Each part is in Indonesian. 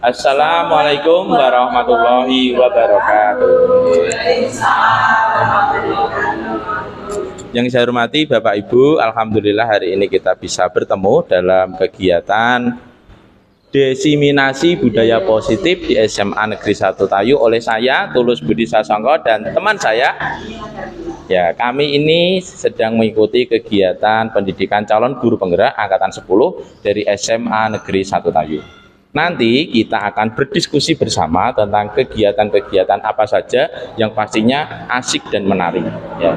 Assalamualaikum warahmatullahi wabarakatuh. Yang saya hormati Bapak Ibu, alhamdulillah hari ini kita bisa bertemu dalam kegiatan diseminasi budaya positif di SMA Negeri 1 Tayu oleh saya Tulus Budi Sasongko dan teman saya. Ya, kami ini sedang mengikuti kegiatan pendidikan calon guru penggerak angkatan 10 dari SMA Negeri 1 Tayu. Nanti kita akan berdiskusi bersama tentang kegiatan-kegiatan apa saja yang pastinya asik dan menarik. Ya.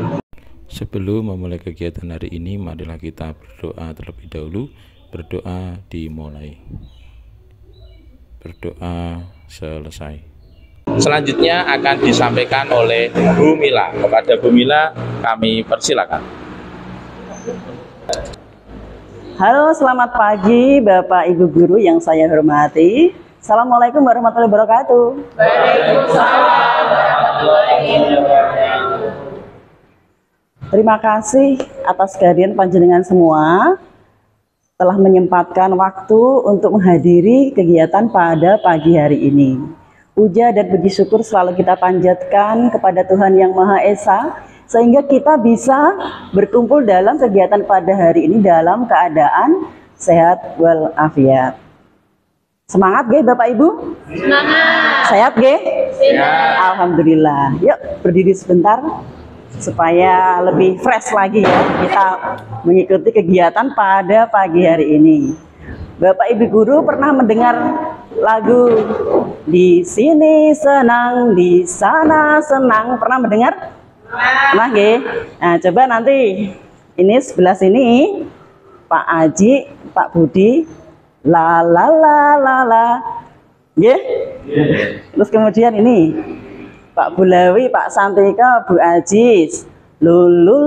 Sebelum memulai kegiatan hari ini, marilah kita berdoa terlebih dahulu. Berdoa dimulai. Berdoa selesai. Selanjutnya akan disampaikan oleh Bu Mila. Kepada Bu Mila kami persilakan. Halo, selamat pagi Bapak Ibu guru yang saya hormati. Assalamualaikum warahmatullahi wabarakatuh. Waalaikumsalam warahmatullahi wabarakatuh. Terima kasih atas kehadiran panjenengan semua telah menyempatkan waktu untuk menghadiri kegiatan pada pagi hari ini. Puja dan puji syukur selalu kita panjatkan kepada Tuhan Yang Maha Esa, sehingga kita bisa berkumpul dalam kegiatan pada hari ini dalam keadaan sehat walafiat. Semangat ge Bapak Ibu? Semangat. Sehat ge? Sehat. Alhamdulillah. Yuk berdiri sebentar supaya lebih fresh lagi ya kita mengikuti kegiatan pada pagi hari ini. Bapak Ibu guru pernah mendengar lagu di sini senang, di sana senang? Pernah mendengar? Pernah nggih? Nah, coba nanti ini sebelah sini Pak Aji, Pak Budi, la la la la la. Nggih? Terus kemudian ini Pak Bulawi, Pak Santika, Bu Ajis, lulu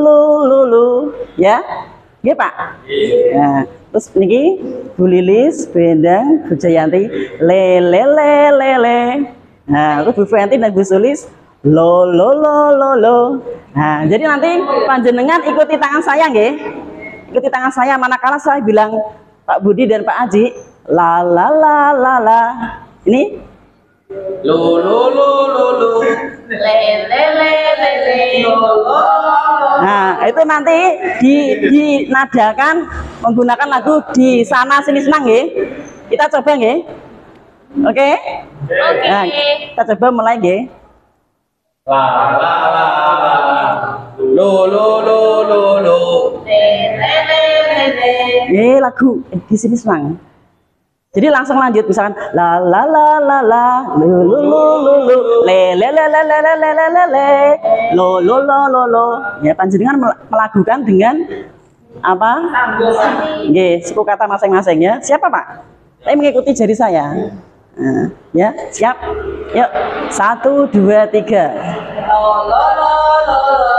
lulu ya. Nggih, Pak? Nah, terus niki Bu Lilis, Bu Endang, Bu Jayanti, le le le le le. Nah, terus Bu Fenti dan Bu Sulis, lo lo lo lo lo. Nah, jadi nanti panjenengan ikuti tangan saya nggih. Ikuti tangan saya manakala saya bilang Pak Budi dan Pak Aji, la la la la la. Ini Lo lo lo lo lo. Le le le le le. nah, itu nanti dinadakan menggunakan lagu di sana sini senang nggih. Kita coba nggih. Oke? Oke. Nah, kita coba mulai nggih. La la la la la. Lo lo lo lo lo. Le le le le le. Nggih, lagu di sini senang. Jadi langsung lanjut misalkan la la la la la lu lu lu lu lu le le le le le le le le le le lo lo lo lo lo. Ya, panjenengan melakukan dengan apa? Nggih, suku kata masing-masing ya. Siapa, Pak? Saya mengikuti jari saya. Nah, ya, siap. Yuk. 1 2 3. Lo lo lo lo lo.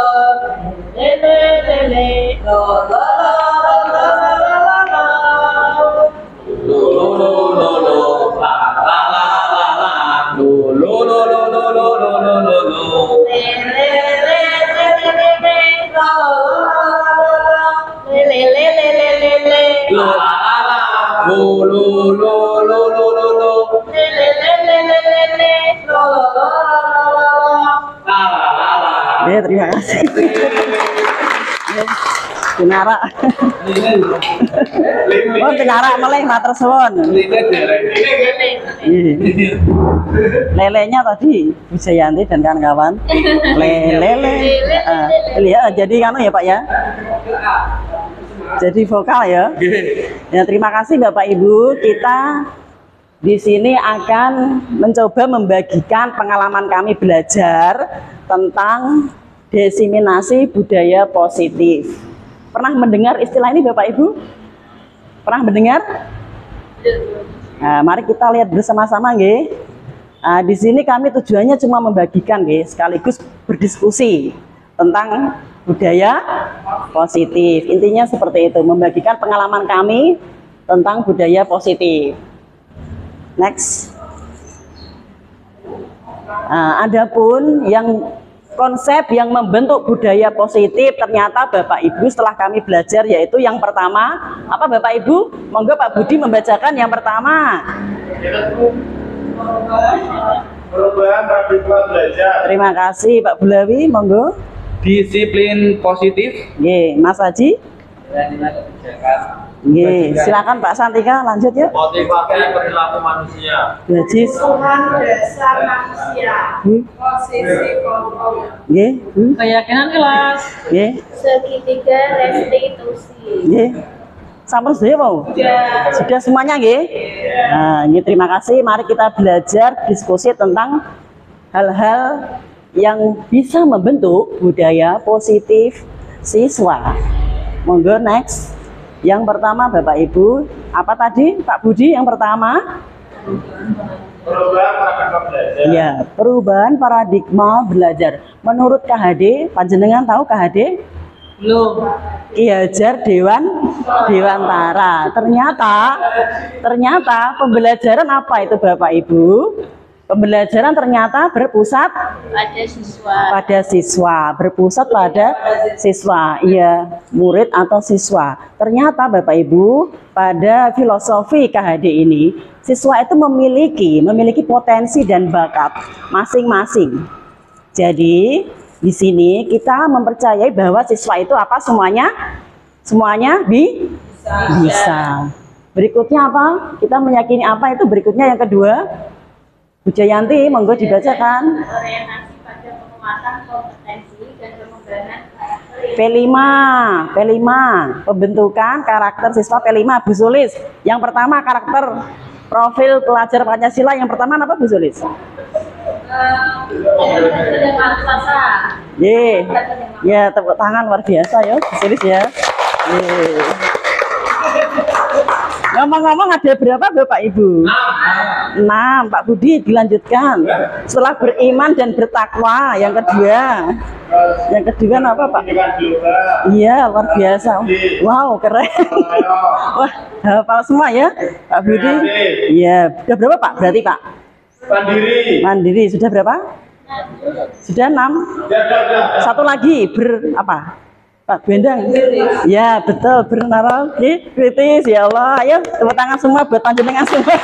Le le le le. Lo lo lo lo lo lo lo lo. Lo lo lo lo lo. La la la la la. Lo lo lo lo lo lo lo lo lo lo. Le le le le le le le. Lo lo lo lo lo. Le le le le le le le. La la la la. Lo lo lo lo lo lo lo. Le le le le le le le. Lo lo lo lo lo lo. La la la la. Ya, terima kasih. Denara. Oh, denara meleh matur suwun. Lelenya tadi Bu Jayanti dan kawan-kawan. Lele. Ya, jadi kan ya, Pak ya. Jadi vokal ya. Ya, terima kasih Bapak Ibu. Kita di sini akan mencoba membagikan pengalaman kami belajar tentang diseminasi budaya positif. Pernah mendengar istilah ini Bapak Ibu? Pernah mendengar? Nah, mari kita lihat bersama-sama nggih. Nah, di sini kami tujuannya cuma membagikan nggih, sekaligus berdiskusi tentang budaya positif. Intinya seperti itu, membagikan pengalaman kami tentang budaya positif. Next. Nah, adapun yang konsep yang membentuk budaya positif ternyata Bapak Ibu setelah kami belajar yaitu yang pertama apa Bapak Ibu? Monggo Pak Budi membacakan yang pertama. Perubahan paradigma belajar. Terima kasih Pak Bulawi, monggo. Disiplin positif. Nggih, Mas Haji. Nggih, silakan Pak Santika lanjut ya. Motivasi perilaku manusia. Gaji. Tuhan dasar manusia. Posisi kontrol. Nggih. Keyakinan kelas. Nggih. Segitiga restitusi. Nggih. Sampun sudah mau? Sudah semuanya nggih? Nah, ini terima kasih. Mari kita belajar diskusi tentang hal-hal yang bisa membentuk budaya positif siswa. Monggo next. Yang pertama Bapak Ibu, apa tadi Pak Budi yang pertama? Perubahan paradigma belajar. Ya, perubahan paradigma belajar. Menurut KHD, panjenengan tahu KHD? Belum. Ki Hajar Dewantara. Ternyata pembelajaran apa itu Bapak Ibu? Pembelajaran ternyata berpusat pada siswa, berpusat pada siswa, iya, murid atau siswa. Ternyata Bapak Ibu, pada filosofi KHD ini, siswa itu memiliki potensi dan bakat masing-masing. Jadi, di sini kita mempercayai bahwa siswa itu apa semuanya? Semuanya bisa. Berikutnya apa? Kita meyakini apa itu berikutnya yang kedua? Bu Jayanti, monggo dibacakan. Orientasi pada penguatan kompetensi dan pengembangan karakter. P5, pembentukan karakter siswa P5, Bu Sulis. Yang pertama karakter profil pelajar Pancasila, yang pertama apa Bu Sulis? Ye, ya tepuk tangan luar biasa ya, Bu Sulis ya. Ngomong-ngomong ada berapa Bapak Ibu? 6. Pak Budi dilanjutkan. Setelah beriman dan bertakwa, yang kedua. Yang kedua apa Pak? Iya, luar biasa. Wow, keren. Wah, hafal semua ya Pak Budi. Iya, sudah berapa Pak? Berarti Pak? Mandiri. Sudah berapa? Sudah 6. Satu lagi apa? Pak Bendang. Ya, betul, bernaral kritis ya Allah. Ayo tepuk tangan semua buat panjenengan semua.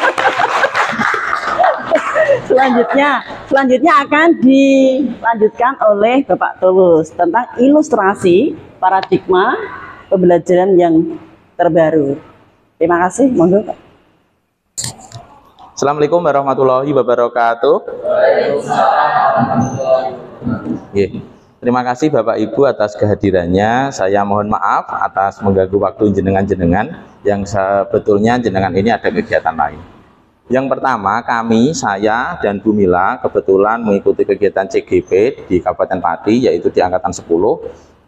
Selanjutnya akan dilanjutkan oleh Bapak Tulus tentang ilustrasi paradigma pembelajaran yang terbaru. Terima kasih, monggo Pak. Assalamualaikum warahmatullahi wabarakatuh. Terima kasih Bapak Ibu atas kehadirannya. Saya mohon maaf atas mengganggu waktu jenengan-jenengan yang sebetulnya jenengan ini ada kegiatan lain. Yang pertama, saya dan Bu Mila kebetulan mengikuti kegiatan CGP di Kabupaten Pati, yaitu di angkatan 10.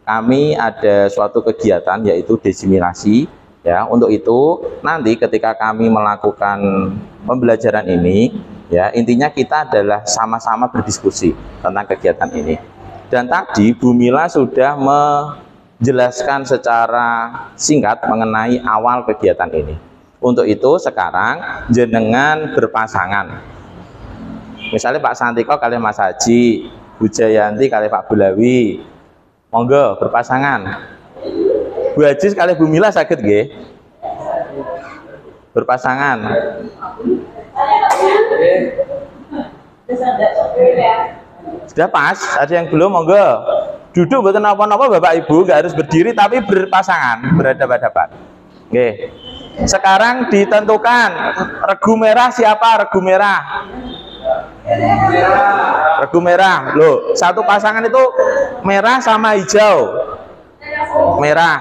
Kami ada suatu kegiatan yaitu diseminasi. Ya, untuk itu nanti ketika kami melakukan pembelajaran ini, ya intinya kita adalah sama-sama berdiskusi tentang kegiatan ini. Dan tadi Bu Mila sudah menjelaskan secara singkat mengenai awal kegiatan ini. Untuk itu sekarang jenengan berpasangan. Misalnya Pak Santiko kali Mas Haji, Bu Jayanti kali Pak Bulawi. Monggo berpasangan. Bu Haji kali Bu Mila sakit nggih? Berpasangan. Sudah pas, ada yang belum, monggo. Duduk bukan apa-apa Bapak Ibu, nggak harus berdiri tapi berpasangan, berhadapan-hadapan. Oke. Sekarang ditentukan regu merah siapa? Regu merah. Regu merah. Loh, satu pasangan itu merah sama hijau. Merah.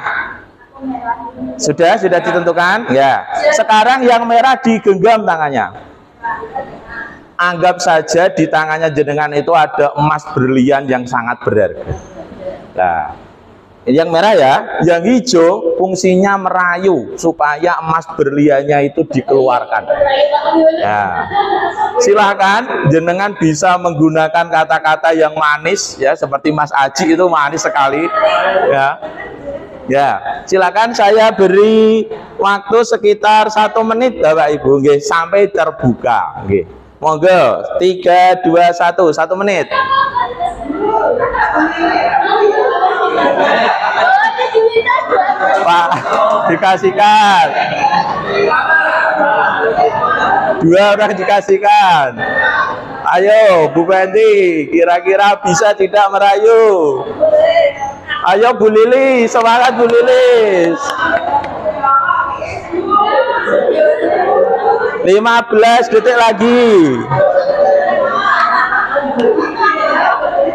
Sudah ditentukan? Ya. Sekarang yang merah digenggam tangannya. Anggap saja di tangannya jenengan itu ada emas berlian yang sangat berharga. Nah, yang merah ya, yang hijau fungsinya merayu supaya emas berliannya itu dikeluarkan. Ya, silakan jenengan bisa menggunakan kata-kata yang manis ya, seperti Mas Aji itu manis sekali. Ya, silakan saya beri waktu sekitar 1 menit Bapak Ibu, nggih, sampai terbuka, nggih. Monggo, 3, 2, 1, 1 menit. Pak, dikasihkan. 2 orang dikasihkan. Ayo Bu Fenty, kira-kira bisa tidak merayu? Ayo Bu Lili, semangat Bu Lilis. 15 detik lagi.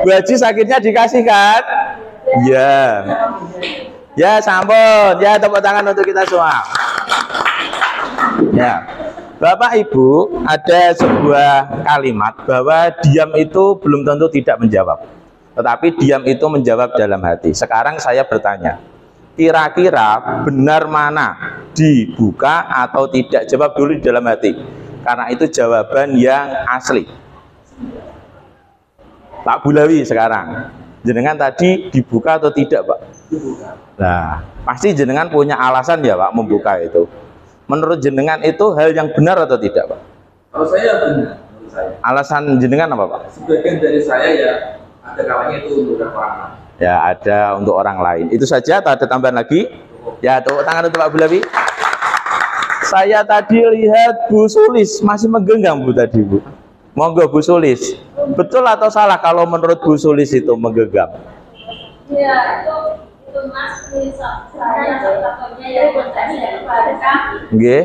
Bu Haji sakitnya dikasihkan? Iya. Ya, sampun. Ya, tepuk tangan untuk kita semua. Ya. Bapak Ibu, ada sebuah kalimat bahwa diam itu belum tentu tidak menjawab. Tetapi diam itu menjawab dalam hati. Sekarang saya bertanya, kira-kira benar mana? Dibuka atau tidak? Jawab dulu di dalam hati. Karena itu jawaban yang asli. Pak Bulawi sekarang, jenengan tadi dibuka atau tidak, Pak? Nah, pasti jenengan punya alasan ya, Pak, membuka itu. Menurut jenengan itu hal yang benar atau tidak, Pak? Kalau saya benar, menurut saya. Alasan jenengan apa, Pak? Sebagian dari saya ya ada kalanya itu untuk orang lain. Ya, ada untuk orang lain. Itu saja atau ada tambahan lagi? Ya, tepuk tangan untuk Pak Bulawi. Saya tadi lihat Bu Sulis masih menggenggam Bu tadi, Bu. Monggo Bu Sulis. Betul atau salah kalau menurut Bu Sulis itu menggenggam? Ya, itu Mas, saya contohnya yang bertanya kepada kami. Nggih.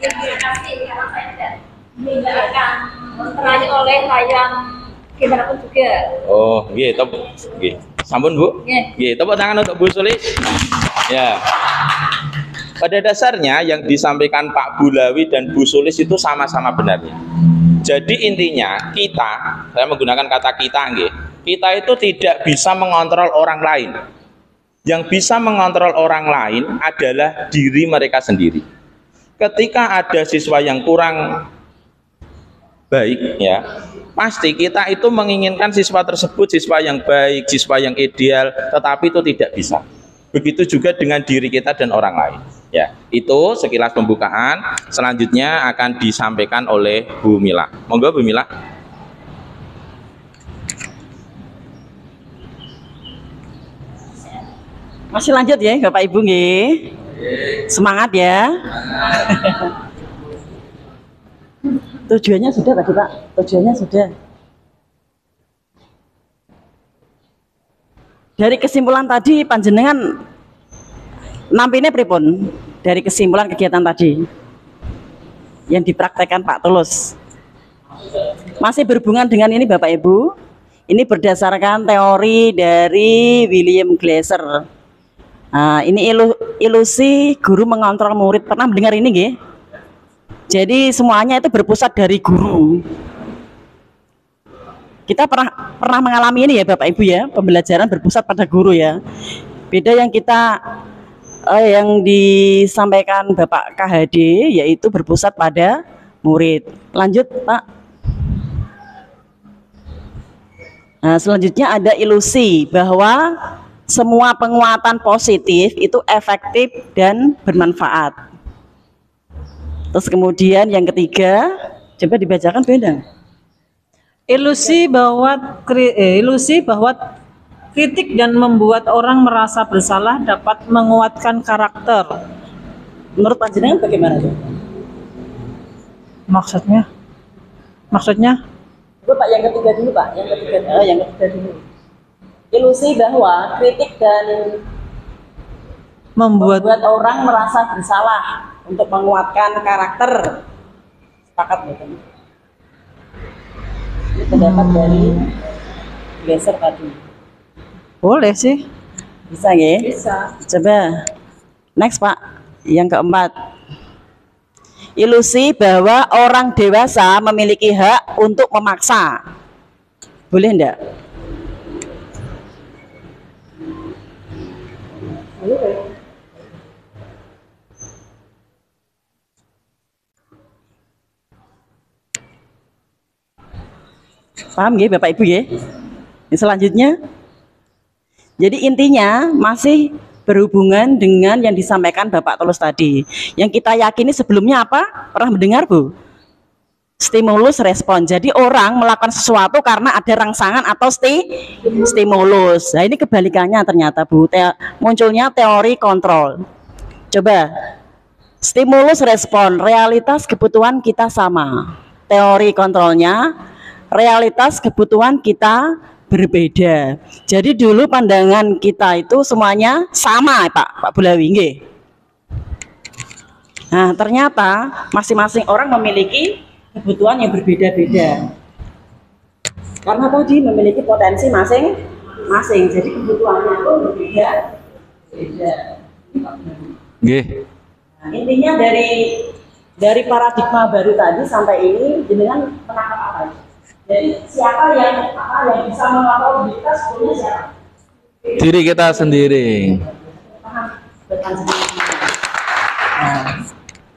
Terima kasih karena saya tidak akan terakhir oleh yang gimana pun juga. Oh, nggih, nggih. Sampun, Bu? Nggih, tepuk tangan untuk Bu Sulis. Ya. Pada dasarnya yang disampaikan Pak Bulawi dan Bu Sulis itu sama-sama benarnya. Jadi intinya kita, saya menggunakan kata kita, nggih. Kita itu tidak bisa mengontrol orang lain. Yang bisa mengontrol orang lain adalah diri mereka sendiri. Ketika ada siswa yang kurang baik, ya, pasti kita itu menginginkan siswa tersebut siswa yang baik, siswa yang ideal, tetapi itu tidak bisa. Begitu juga dengan diri kita dan orang lain. Ya, itu sekilas pembukaan. Selanjutnya akan disampaikan oleh Bu Mila. Monggo Bu Mila. Masih lanjut ya Bapak Ibu nggih. Semangat ya. Tujuannya sudah tadi Pak. Tujuannya sudah. Dari kesimpulan tadi panjenengan nampine pripun dari kesimpulan kegiatan tadi yang dipraktekkan Pak Tulus? Masih berhubungan dengan ini Bapak Ibu. Ini berdasarkan teori dari William Glasser. Nah, ini ilusi guru mengontrol murid. Pernah mendengar ini nggih? Jadi semuanya itu berpusat dari guru. Kita pernah mengalami ini ya Bapak Ibu ya, pembelajaran berpusat pada guru ya. Beda yang kita yang disampaikan Bapak KHD yaitu berpusat pada murid. Lanjut Pak. Nah, selanjutnya ada ilusi bahwa semua penguatan positif itu efektif dan bermanfaat. Terus kemudian yang ketiga, coba dibacakan beda. Ilusi bahwa kritik dan membuat orang merasa bersalah dapat menguatkan karakter. Menurut panjenengan bagaimana tuh? Maksudnya? Coba Pak yang ketiga dulu Pak, yang ketiga dulu. Ilusi bahwa kritik dan membuat orang merasa bersalah untuk menguatkan karakter. Sepakat betul. Ini pendapat dari Glasser tadi. Boleh sih. Bisa ya? Bisa. Coba next Pak, yang keempat. Ilusi bahwa orang dewasa memiliki hak untuk memaksa. Boleh enggak? Paham ya Bapak Ibu ya? Yang selanjutnya, jadi intinya masih berhubungan dengan yang disampaikan Bapak Tulus tadi. Yang kita yakini sebelumnya apa? Pernah mendengar Bu? Stimulus respon. Jadi orang melakukan sesuatu karena ada rangsangan atau stimulus. Nah ini kebalikannya ternyata Bu. Munculnya teori kontrol. Coba Stimulus respon, realitas kebutuhan kita sama. Teori kontrolnya, realitas kebutuhan kita berbeda. Jadi dulu pandangan kita itu semuanya sama, Pak Bulawi, nggih. Nah, ternyata masing-masing orang memiliki kebutuhan yang berbeda-beda. Karena tadi memiliki potensi masing-masing, jadi kebutuhannya itu berbeda-beda. Nggih. Nah, intinya dari paradigma baru tadi sampai ini jenengan menangkap apa? Jadi siapa yang bisa mengontrol diri kita sebetulnya siapa? Diri kita sendiri. Nah,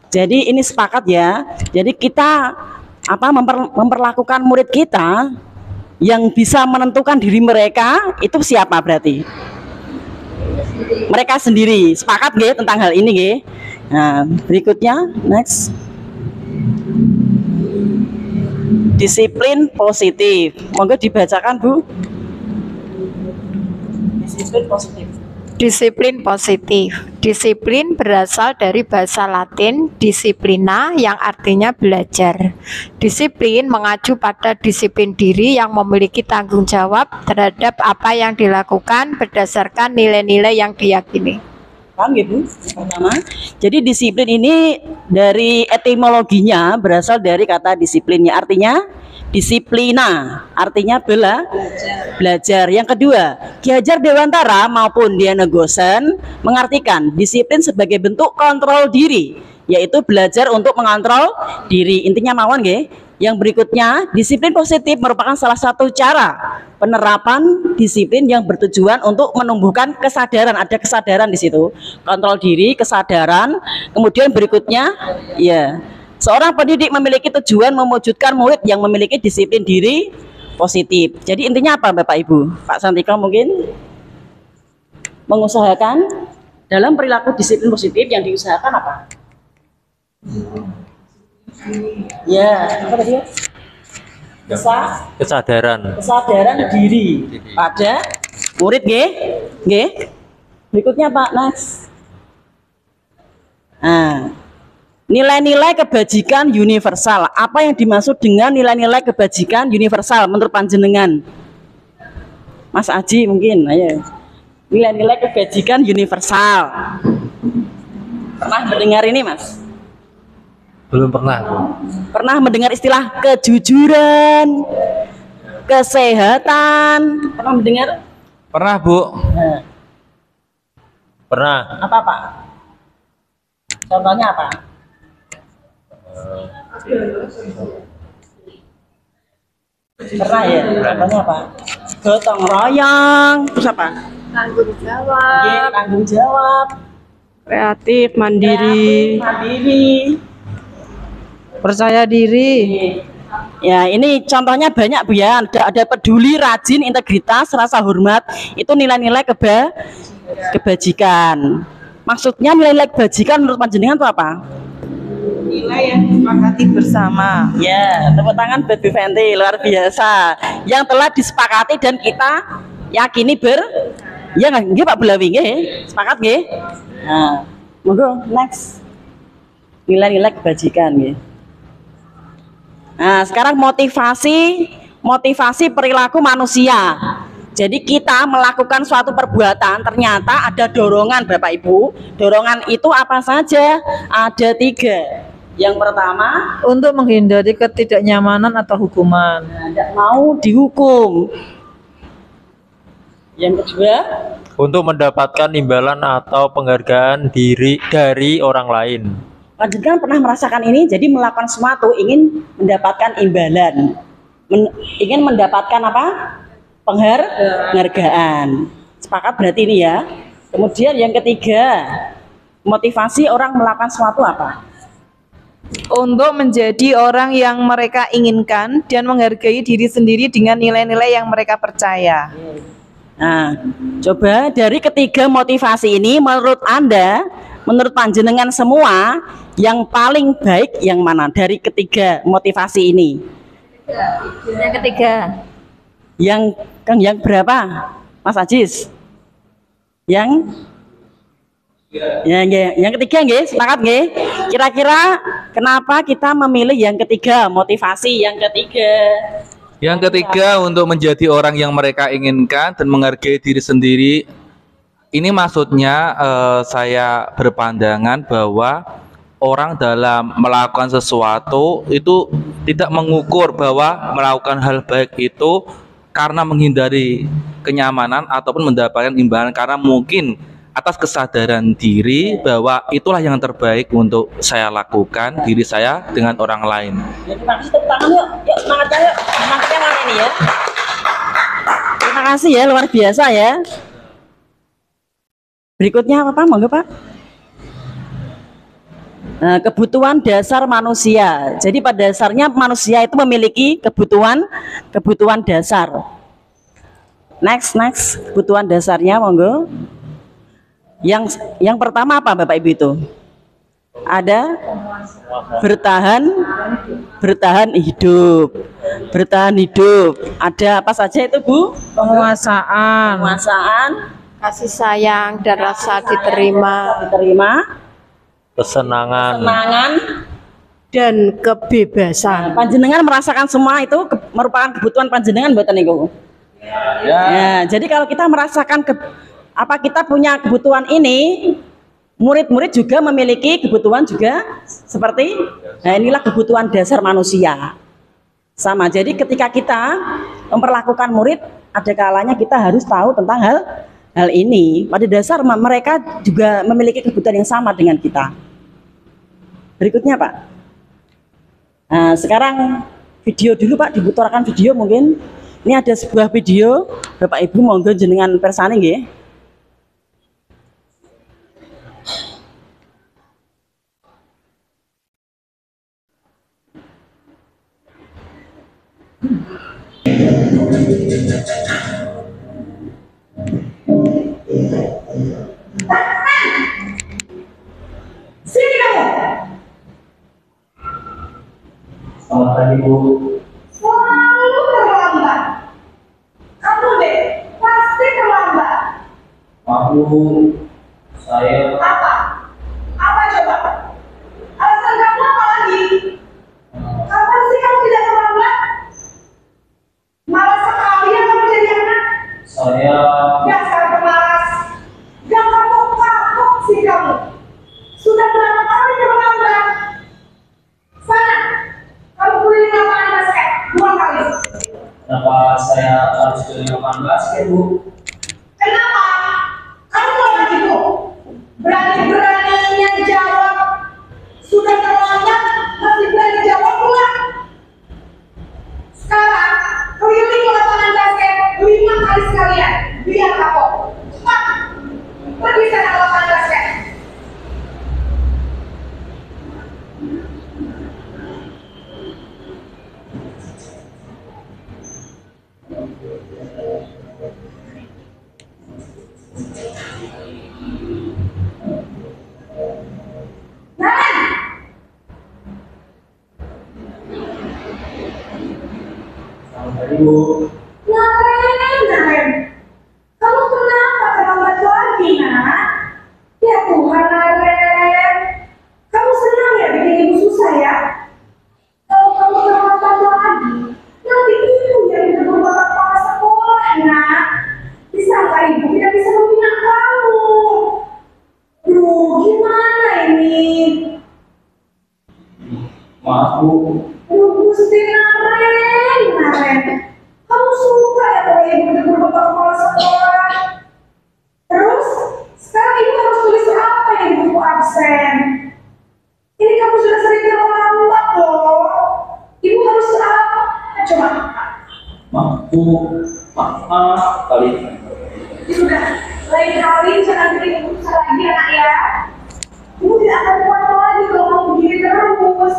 jadi ini sepakat ya. Jadi kita memperlakukan murid kita yang bisa menentukan diri mereka itu siapa berarti? Mereka sendiri. Sepakat nggih tentang hal ini nggih? Nah, berikutnya next. Disiplin positif. Monggo dibacakan, Bu. Disiplin positif. Disiplin positif. Disiplin berasal dari bahasa Latin disciplina yang artinya belajar. Disiplin mengacu pada disiplin diri yang memiliki tanggung jawab terhadap apa yang dilakukan berdasarkan nilai-nilai yang diyakini. Paham ya, Bu? Pertama, jadi disiplin ini dari etimologinya berasal dari kata disiplinnya, artinya disiplina, artinya belajar. Yang kedua, Ki Hajar Dewantara maupun Diana Gosen mengartikan disiplin sebagai bentuk kontrol diri, yaitu belajar untuk mengontrol diri. Intinya mawon nggih. Yang berikutnya, disiplin positif merupakan salah satu cara penerapan disiplin yang bertujuan untuk menumbuhkan kesadaran. Ada kesadaran di situ, kontrol diri, kesadaran. Kemudian berikutnya, ya, seorang pendidik memiliki tujuan mewujudkan murid yang memiliki disiplin diri positif. Jadi intinya apa, Bapak Ibu? Pak Santika mungkin mengusahakan dalam perilaku disiplin positif yang diusahakan apa? Ya, apa tadi? Kesadaran diri pada murid, nggih. Berikutnya Pak Nas. Nah, nilai-nilai kebajikan universal. Apa yang dimaksud dengan nilai-nilai kebajikan universal menurut panjenengan? Mas Aji mungkin, ayo. Nilai-nilai kebajikan universal. Pernah mendengar ini, Mas? belum pernah. Pernah mendengar istilah kejujuran, kesehatan? Pernah mendengar? Pernah, Bu. Nah, Pernah. apa Pak? Contohnya apa? Pernah ya? Contohnya apa? Gotong royong, terus apa? Tanggung Oke, jawab, tanggung jawab, Kreatif, mandiri, mandiri. percaya diri. Ya, ini contohnya banyak Bu ya. Ada peduli, rajin, integritas, rasa hormat. Itu nilai-nilai kebajikan. Maksudnya nilai-nilai kebajikan menurut panjenengan itu apa? Nilai yang disepakati bersama. Ya, tepuk tangan buat Bu Fenty, luar biasa. Yang telah disepakati dan kita yakini ya nggih Pak Bulawi nggih? Sepakat nggih? Nah, monggo next. Nilai-nilai kebajikan nggih. Nah, sekarang motivasi perilaku manusia. Jadi kita melakukan suatu perbuatan, ternyata ada dorongan Bapak Ibu. Dorongan itu apa saja? Ada 3. Yang pertama, Untuk menghindari ketidaknyamanan atau hukuman. tidak mau dihukum. Yang kedua, Untuk mendapatkan imbalan atau penghargaan diri dari orang lain. panjenengan pernah merasakan ini, jadi melakukan sesuatu ingin mendapatkan imbalan, ingin mendapatkan apa? Penghargaan. Sepakat berarti ini ya. Kemudian yang ketiga, motivasi orang melakukan sesuatu apa? Untuk menjadi orang yang mereka inginkan dan menghargai diri sendiri dengan nilai-nilai yang mereka percaya. Nah, coba dari ketiga motivasi ini menurut Anda, menurut panjenengan semua, yang paling baik yang mana dari ketiga motivasi ini? yang ketiga. Yang berapa, Mas Ajis? Yang Ya, nggih. Yang ketiga nggih, sepakat nggih. Kira-kira kenapa kita memilih yang ketiga, motivasi yang ketiga? Yang ketiga, untuk menjadi orang yang mereka inginkan dan menghargai diri sendiri. Ini maksudnya saya berpandangan bahwa orang dalam melakukan sesuatu itu tidak mengukur bahwa melakukan hal baik itu karena menghindari kenyamanan ataupun mendapatkan imbalan, karena mungkin atas kesadaran diri bahwa itulah yang terbaik untuk saya lakukan diri saya dengan orang lain. Ya, terima kasih, tepuk tangan yuk. Yuk, semangat yuk. Semangatnya mana ini ya? Terima kasih ya, luar biasa ya. Berikutnya apa Pak? Monggo Pak. Nah, kebutuhan dasar manusia. Jadi pada dasarnya manusia itu memiliki kebutuhan dasar. Next, kebutuhan dasarnya monggo. Yang pertama apa Bapak Ibu itu? Ada bertahan hidup. Ada apa saja itu Bu? Penguasaan, Kasih sayang dan rasa diterima. Kesenangan. Dan kebebasan. Panjenengan merasakan semua itu merupakan kebutuhan panjenengan mboten niku? Ya, jadi kalau kita merasakan kita punya kebutuhan ini, murid-murid juga memiliki kebutuhan juga seperti, nah inilah kebutuhan dasar manusia. Sama, jadi ketika kita memperlakukan murid, ada kalanya kita harus tahu tentang hal ini. Pada dasar mereka juga memiliki kebutuhan yang sama dengan kita. Berikutnya Pak. Nah, sekarang video dulu Pak, diputarkan video mungkin. Ini ada sebuah video, Bapak Ibu monggo jenengan persane nggih. Sini kamu. Selamat pagi, Bu. Selalu terlambat. Kamu deh, pasti terlambat. Maaf, Bu. Saya Apa? Apa coba? Alasan kamu apa lagi? Kapan sih kamu tidak terlambat? Malas sekali ya kamu jadi anak. saya Dasar pemalas. Gak kapok-kapok sih kamu. Sudah berapa kali terlambat? Sana, kamu keliling lapangan basket 2 kali. kenapa saya harus keliling lapangan basket, Bu? Kenapa? Kamu mau begitu? Berani-beraninya jawab. Sudah terlambat, masih berani jawab pula. Sekarang, keliling lapangan basket 5 kali sekalian. Biar kapok. Cepat, pergi sana lapangan basket. Naran! Selamat pagi, Bu. Naren, kamu kenapa terlambat lagi, nak? Ya Tuhan, Naren, kamu senang ya bikin ibu susah ya? Kalau kamu terlambat lagi, nanti ibu yang ditegur bapak kepala sekolah, nak. Disangka ibu tidak bisa membina kamu. Duh, gimana ini? Maaf, Bu. Duh, Gusti Naren, kamu suka ya kalau ibu ditegur bapak kepala sekolah? Terus, sekarang ibu harus tulis apa yang di buku absen? Ini kamu sudah sering terlambat loh. Ibu harus apa? Coba. Maaf, Bu. Maaf kali. Sudah, lain kali jangan bikin ibu susah lagi anak ya. Ibu tidak akan kuat lagi kalau kamu begini terus.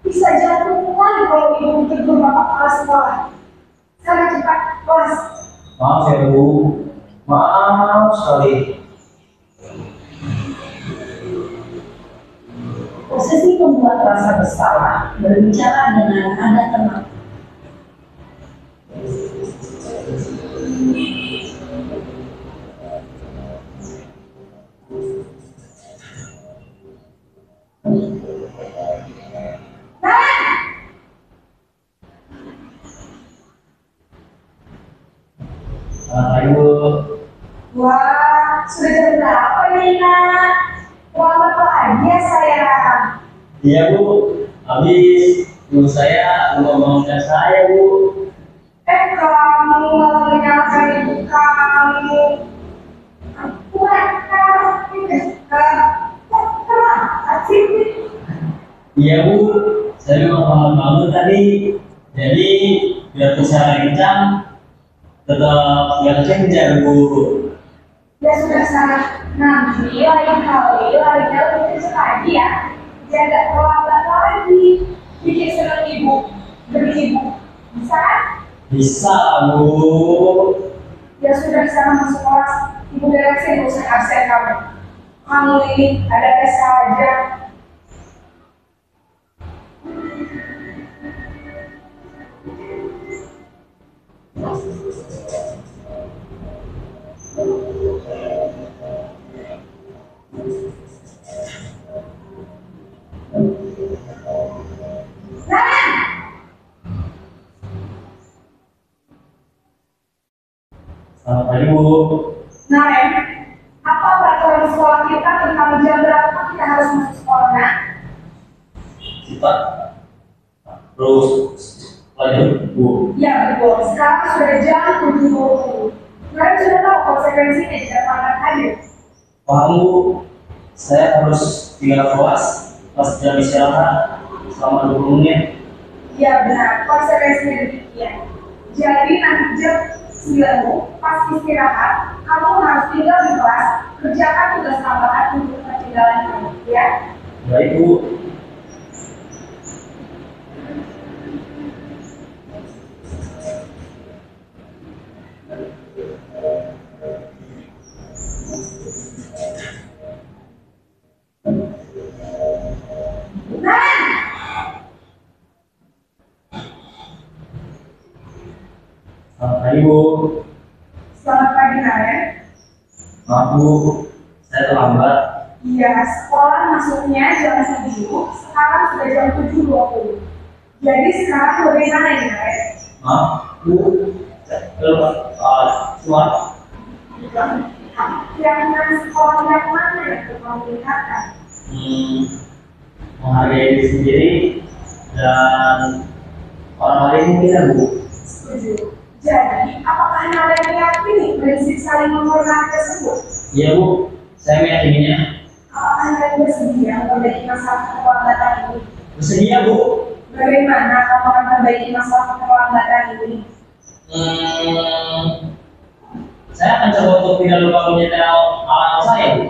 Bisa jatuh lagi kalau ibu ditegur bapak kepala sekolah. Sekarang cepat, kelas. Maaf ya, Bu. Maaf sekali. Posisi membuat rasa bersalah, berbicara dengan nada tenang. Iya Bu, habis ibu saya membangunkan saya Bu. Kamu malah menyalahkan ibu kamu. Iya Bu, saya memang bangun tadi, jadi biar bisa kencang, tetap nggak kencang Bu. Ya sudah sana, nanti lain kali lebih cepat lagi ya. Jaga terlambat lagi. Bikin senang ibu, beri ibu. Bisa kan? Bisa Bu. Ya sudah sana masuk kelas. Ibu beresin urusan absen kamu. Kamu ini ada tes saja. Selamat pagi Bu. Nah, apa peraturan sekolah kita tentang jam berapa kita harus masuk sekolah? Nah, Sifat. Terus lanjut Bu. ya betul. Sekarang sudah jam 7.20. Kalian sudah tahu konsekuensinya jika kalian hadir. Paham Bu, saya harus tinggal kelas pas jam istirahat selama 20 menit. Ya benar, konsekuensinya demikian. Jadi nanti jam 9 pas istirahat, kamu harus tinggal di kelas, kerjakan tugas tambahan untuk ketinggalan kamu, ya. Baik Bu. Selamat pagi Bu. Selamat pagi, Naren. Maaf Bu, saya terlambat. Iya, sekolah masuknya jam 7, sekarang sudah jam 7.20. Jadi sekarang bagaimana ini, Naren? Maaf Bu, saya terlambat. Semua. Kira-kira sekolah yang mana yang kamu lihatkan? Menghargai diri sendiri dan orang lain kita Bu. Setuju. Jadi, apakah Naren meyakini prinsip saling menghormati tersebut? Iya Bu, saya meyakininya. Apakah Naren bersedia memperbaiki masalah keterlambatan ini? Bersedia Bu. Bagaimana kamu akan memperbaiki masalah keterlambatan ini? Saya akan coba untuk tidak lupa menyetel alarm saya Bu.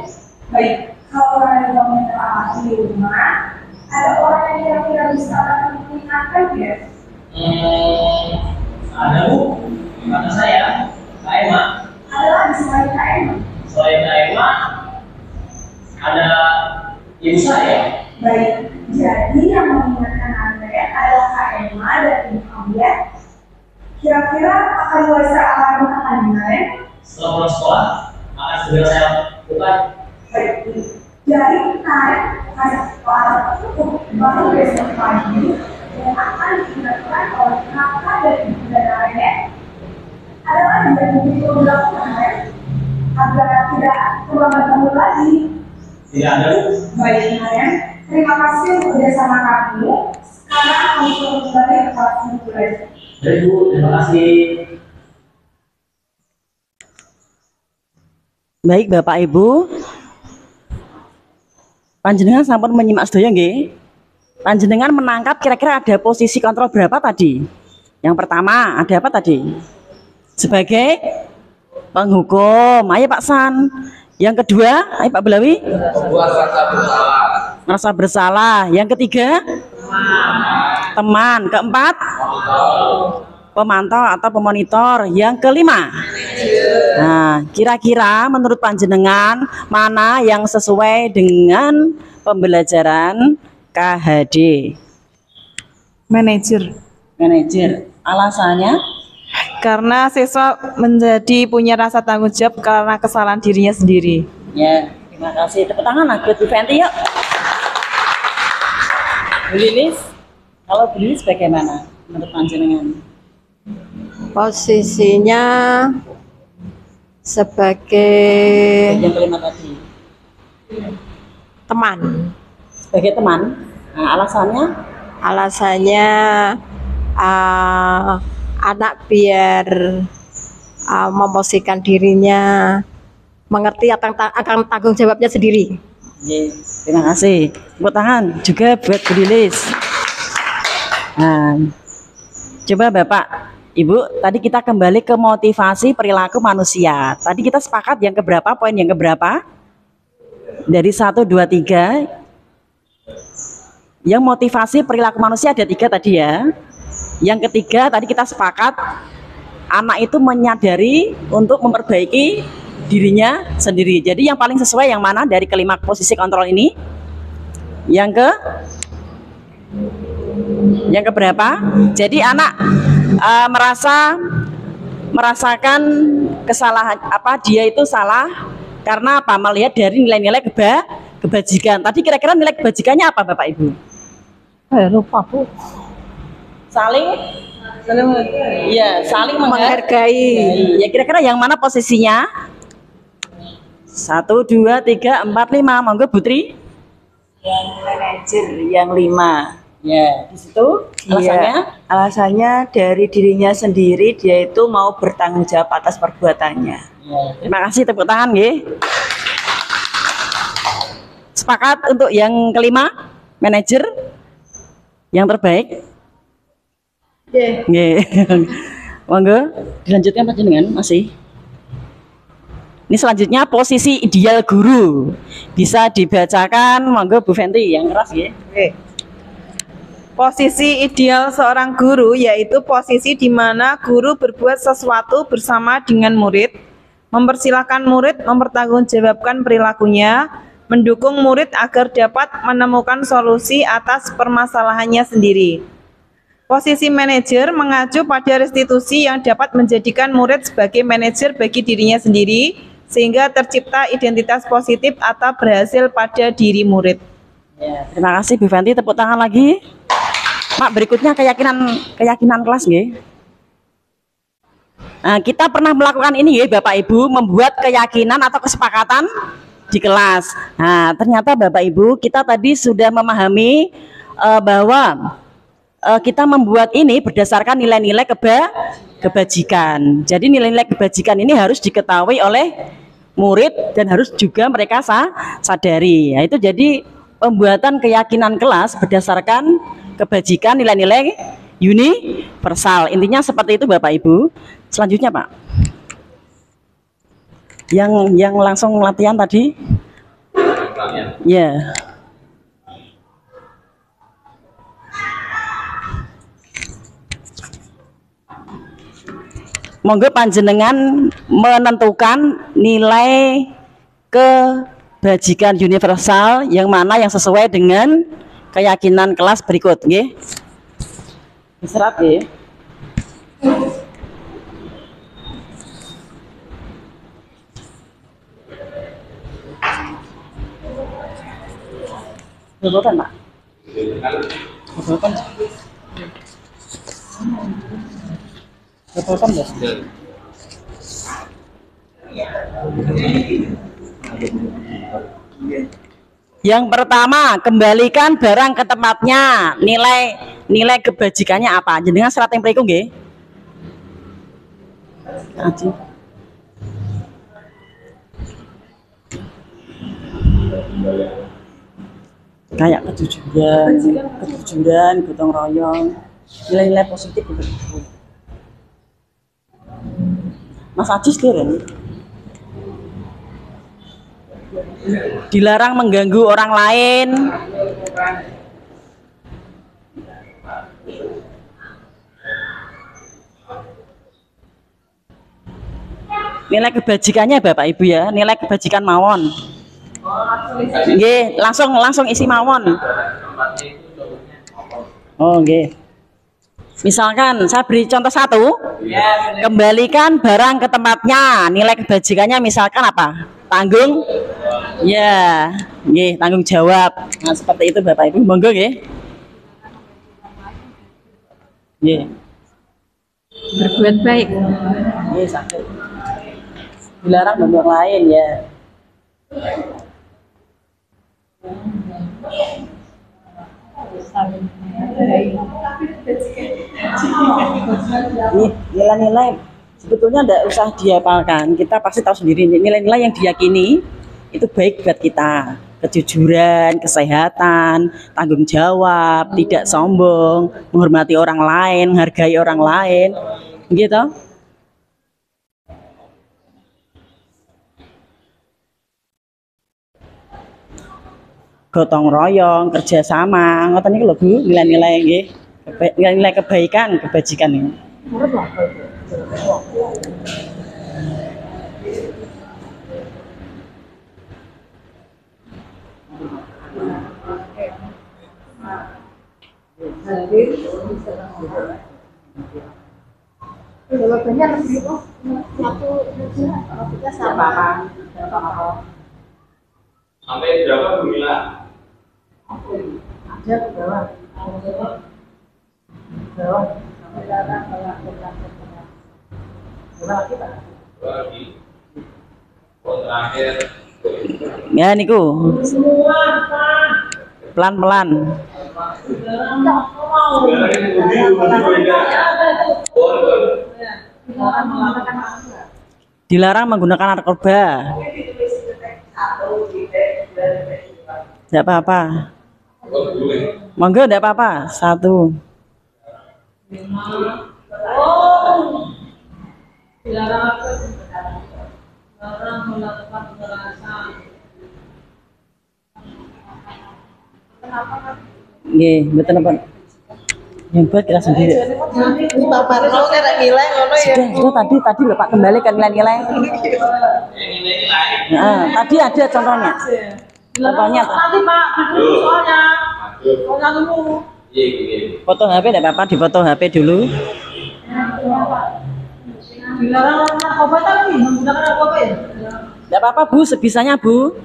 Baik, kalau Naren mau menyetel di rumah, ada orang yang kira-kira bisa mengingatkan dia? Ada Bu, kata saya, Kak Emma. Ada lagi selain Kak Emma? Selain Kak Emma, ada ibu saya. Baik, jadi yang mengingatkan Anda adalah Kak Emma dan ibu kamu ya. Kira-kira akan mulai alarm kapan Naren? Setelah pulang sekolah, akan segera saya lakukan. Baik, jadi Naren kasih alarm cukup baru besok pagi dan akan diingatkan oleh kakak dan ibu dan Naren ya. Ada lagi yang begitu dilakukan Naren agar tidak terlambat kamu lagi. Tidak ada Bu. Baik Naren, terima kasih untuk kerjasama kamu. Sekarang kamu sudah kembali ke kelas belajar. Baik Bu, terima kasih. Baik Bapak Ibu, panjenengan sampun menyimak sedaya nggih. Panjenengan menangkap kira-kira ada posisi kontrol berapa tadi? Yang pertama ada apa tadi? Sebagai penghukum. Ayo Pak San. Yang kedua, ayo Pak Belawi. Membuat rasa bersalah. Merasa bersalah. Yang ketiga, teman. Keempat, pemantau atau pemonitor. Yang kelima, nah kira-kira menurut panjenengan mana yang sesuai dengan pembelajaran KHD? Manajer. Manajer. Alasannya? Karena siswa menjadi punya rasa tanggung jawab karena kesalahan dirinya sendiri. Ya, terima kasih. Tepuk tangan lah buat Bu Fenty yuk. Bu Lilis, kalau Bu Lilis bagaimana menurut panjenengan? Posisinya sebagai Yang kelima tadi. teman. Sebagai teman. Nah, alasannya? Alasannya anak biar memposisikan dirinya mengerti akan tanggung jawabnya sendiri. Terima kasih. Tepuk tangan juga buat Bu Lilis. Nah, coba Bapak, Ibu, tadi kita kembali ke motivasi perilaku manusia. Tadi kita sepakat yang keberapa, poin yang keberapa? Dari 1, 2, 3. Yang motivasi perilaku manusia ada 3 tadi ya. Yang ketiga tadi kita sepakat anak itu menyadari untuk memperbaiki dirinya sendiri. Jadi yang paling sesuai yang mana dari kelima posisi kontrol ini? Yang keberapa? Jadi anak merasakan kesalahan apa, dia itu salah karena apa? Melihat dari nilai-nilai kebajikan. Tadi kira-kira nilai kebajikannya apa Bapak Ibu? Lupa Bu. Saling menghargai. Ya kira-kira yang mana posisinya? 1, 2, 3, 4, 5. Monggo Putri. Yang manajer yang 5. Ya, di situ alasannya? Alasannya dari dirinya sendiri, dia itu mau bertanggung jawab atas perbuatannya. Ya, terima kasih, tepuk tangan nggih. Sepakat untuk yang kelima, manajer yang terbaik. Nggih. Monggo dilanjutkan panjenengan masih. Ini selanjutnya posisi ideal guru. Bisa dibacakan monggo Bu Fenty yang keras ya. Posisi ideal seorang guru yaitu posisi di mana guru berbuat sesuatu bersama dengan murid, mempersilahkan murid mempertanggungjawabkan perilakunya, mendukung murid agar dapat menemukan solusi atas permasalahannya sendiri. Posisi manajer mengacu pada restitusi yang dapat menjadikan murid sebagai manajer bagi dirinya sendiri, sehingga tercipta identitas positif atau berhasil pada diri murid. Ya, terima kasih Bu Fenty, tepuk tangan lagi. Pak, berikutnya keyakinan kelas nggih. Nah, kita pernah melakukan ini ya Bapak Ibu, membuat keyakinan atau kesepakatan di kelas. Nah, ternyata Bapak Ibu kita tadi sudah memahami bahwa kita membuat ini berdasarkan nilai-nilai kebajikan. Jadi nilai-nilai kebajikan ini harus diketahui oleh murid dan harus juga mereka sadari. Nah, itu jadi pembuatan keyakinan kelas berdasarkan kebajikan nilai-nilai universal. Intinya seperti itu Bapak Ibu. Selanjutnya Pak. Yang langsung latihan tadi. Ya. Monggo panjenengan menentukan nilai kebajikan universal yang mana yang sesuai dengan keyakinan kelas berikut, nggih. Diserat nggih. Betul, Pak. Betul, Betul ya? Yang pertama, kembalikan barang ke tempatnya. Nilai kebajikannya apa? Jenengan serat yang beriku nggih. Kayak kejujuran, gotong royong, nilai-nilai positif begitu. Mas Ajis keren. Dilarang mengganggu orang lain. Nilai kebajikannya Bapak Ibu ya, nilai kebajikan mawon. Nggih, langsung isi mawon. Oh, nggih. Misalkan saya beri contoh satu, kembalikan barang ke tempatnya. Nilai kebajikannya misalkan apa? Tanggung, ya, nggih, tanggung jawab. Nah seperti itu Bapak Ibu, monggo nggih. Nggih. Berbuat baik. Nggih, sakit. Dilarang bagi orang lain ya. Nih, nilai-nilai sebetulnya tidak usah dihafalkan, kita pasti tahu sendiri nilai-nilai yang diyakini itu baik buat kita. Kejujuran, kesehatan, tanggung jawab, tidak sombong, menghormati orang lain, menghargai orang lain, gitu. Gotong royong, kerjasama, ngoten niku lho Bu, nilai-nilai nggih. Nilai-nilai kebaikan, kebajikan ini. Jawabannya lebih satu kita sama. Sampai berapa Bu Mila? Ada ke bawah. Bawah. Lagi Pak. Lagi. Oh, terakhir. Ya niku. Pelan-pelan. Dilarang menggunakan narkoba. Tidak apa-apa. Monggo tidak apa-apa. 1. Dilarang melakukan kekerasan. Nggih, mboten apa. Yang buat kita sendiri. Ini Pak Parno nek nilai ngono ya. Sudah tadi lho Pak, kembali ke nilai-nilai. Nah, tadi ada contohnya. Contohnya Nanti Pak, dulu soalnya. Soalnya dulu. foto HP tidak apa-apa, difoto HP dulu. Dilarang narkoba tapi menggunakan narkoba ya? Tidak apa-apa Bu, sebisanya Bu.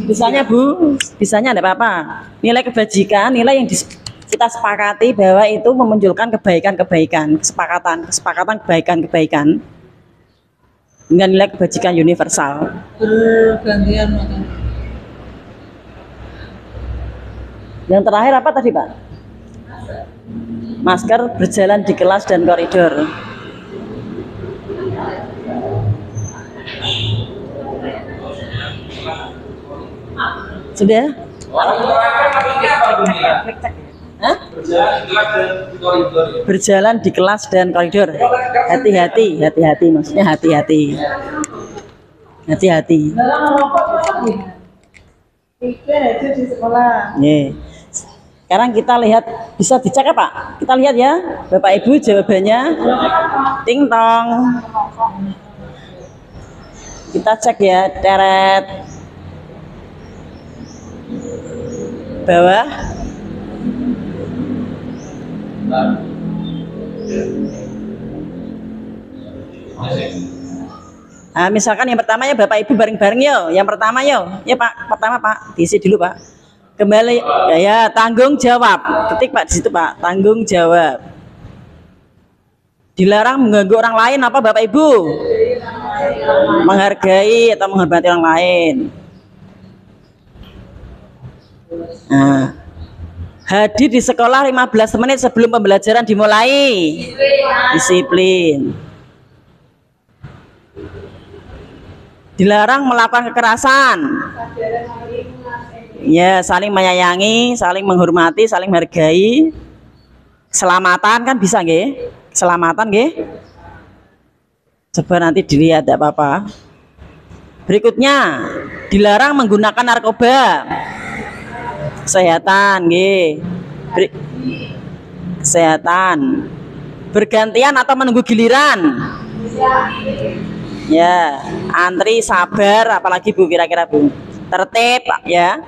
Bisanya Bu, bisanya tidak apa-apa. Nilai kebajikan, nilai yang kita sepakati bahwa itu memunculkan kebaikan-kebaikan, kesepakatan kebaikan-kebaikan dengan nilai kebajikan universal. Bergantian makan. Yang terakhir apa tadi Pak? Masker berjalan di kelas dan koridor. Sudah? Hah? Berjalan di kelas dan koridor. Hati-hati, hati-hati maksudnya hati-hati. Hati-hati. Dilarang merokok tapi itu aja di sekolah. Nih. Sekarang kita lihat, bisa dicek ya Pak? Kita lihat ya, Bapak Ibu jawabannya. Ting tong. Kita cek ya, teret. Bawah. Nah, misalkan yang pertama ya Bapak Ibu bareng-bareng yo. Yang pertama yo. Ya Pak, pertama Pak, diisi dulu Pak. Kembali ya, tanggung jawab. Ketik Pak di situ Pak, tanggung jawab. Dilarang mengganggu orang lain apa Bapak Ibu? Menghargai atau menghormati orang lain. Nah, hadir di sekolah 15 menit sebelum pembelajaran dimulai. Disiplin. Dilarang melakukan kekerasan. Ya, saling menyayangi, saling menghormati, saling menghargai. Keselamatan kan bisa nggih? Keselamatan nggih? Coba nanti dilihat, tidak apa-apa. Berikutnya, dilarang menggunakan narkoba. Kesehatan nggih. Kesehatan. Bergantian atau menunggu giliran? Ya, antri, sabar, apalagi Bu kira-kira Bu? Tertib ya.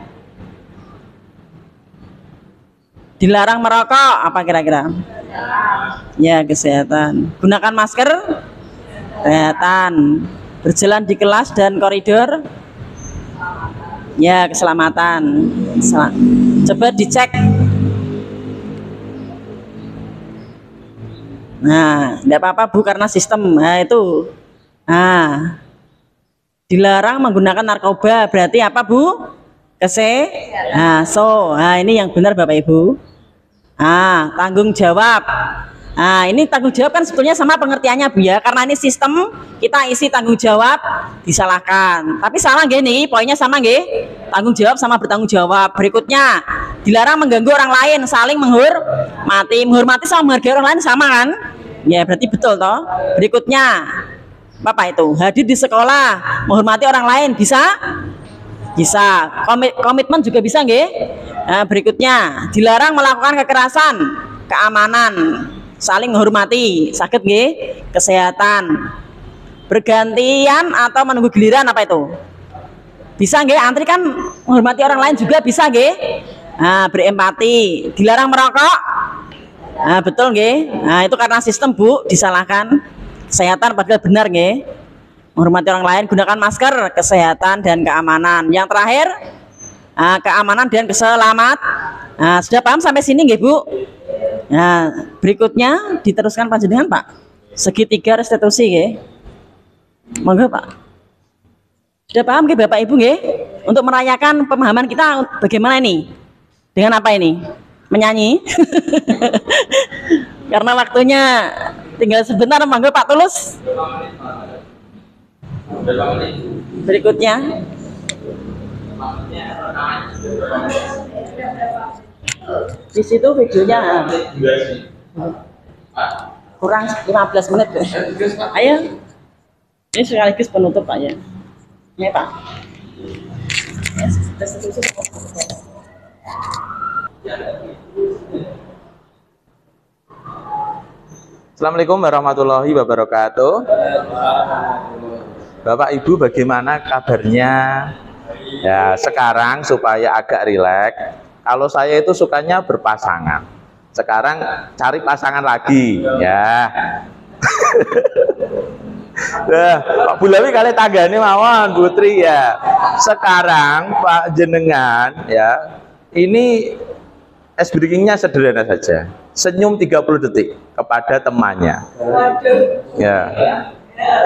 Dilarang merokok apa kira-kira? Ya, kesehatan. Gunakan masker? Kesehatan. Berjalan di kelas dan koridor? Ya, keselamatan. Coba dicek. Nah, tidak apa-apa Bu karena sistem. Nah, itu. Nah, dilarang menggunakan narkoba berarti apa Bu? Nah, ini yang benar Bapak Ibu. Tanggung jawab. Ini tanggung jawab kan sebetulnya sama pengertiannya Bu ya, karena ini sistem kita isi tanggung jawab disalahkan. Tapi salah nggih nih, poinnya sama nggih. Tanggung jawab sama bertanggung jawab. Berikutnya, dilarang mengganggu orang lain, saling menghormati. Menghormati sama menghargai orang lain sama kan? Ya, berarti betul toh. Berikutnya, Bapak itu hadir di sekolah, menghormati orang lain bisa? Bisa. Komitmen juga bisa nggih? Berikutnya, dilarang melakukan kekerasan, keamanan, saling menghormati, sakit nggih, kesehatan, bergantian atau menunggu giliran apa itu? Bisa nggih, antri kan menghormati orang lain juga bisa nggih. Berempati, dilarang merokok. Betul nggih. Itu karena sistem Bu disalahkan. Kesehatan padahal benar nggih. Menghormati orang lain, gunakan masker, kesehatan dan keamanan. Yang terakhir, keamanan dan keselamatan. Sudah paham sampai sini nggih Bu? Berikutnya diteruskan panjenengan Pak. Segitiga restitusi nggih. Monggo Pak. Sudah paham nggih Bapak Ibu nggih? Untuk merayakan pemahaman kita bagaimana ini? Dengan apa ini? Menyanyi? Karena waktunya tinggal sebentar, monggo Pak Tulus. Berikutnya. Di situ videonya kurang 15 menit. Ayo, ini sekaligus penutup Pak ya. Ini Pak. Assalamualaikum warahmatullahi wabarakatuh. Bapak Ibu bagaimana kabarnya? Ya, sekarang supaya agak rileks. Kalau saya itu sukanya berpasangan. Sekarang cari pasangan lagi, ya. Pak Bulawi kali tanggane mawon Putri ya. Sekarang Pak jenengan ya. Ini ice breaking-nya sederhana saja. Senyum 30 detik kepada temannya. Ya.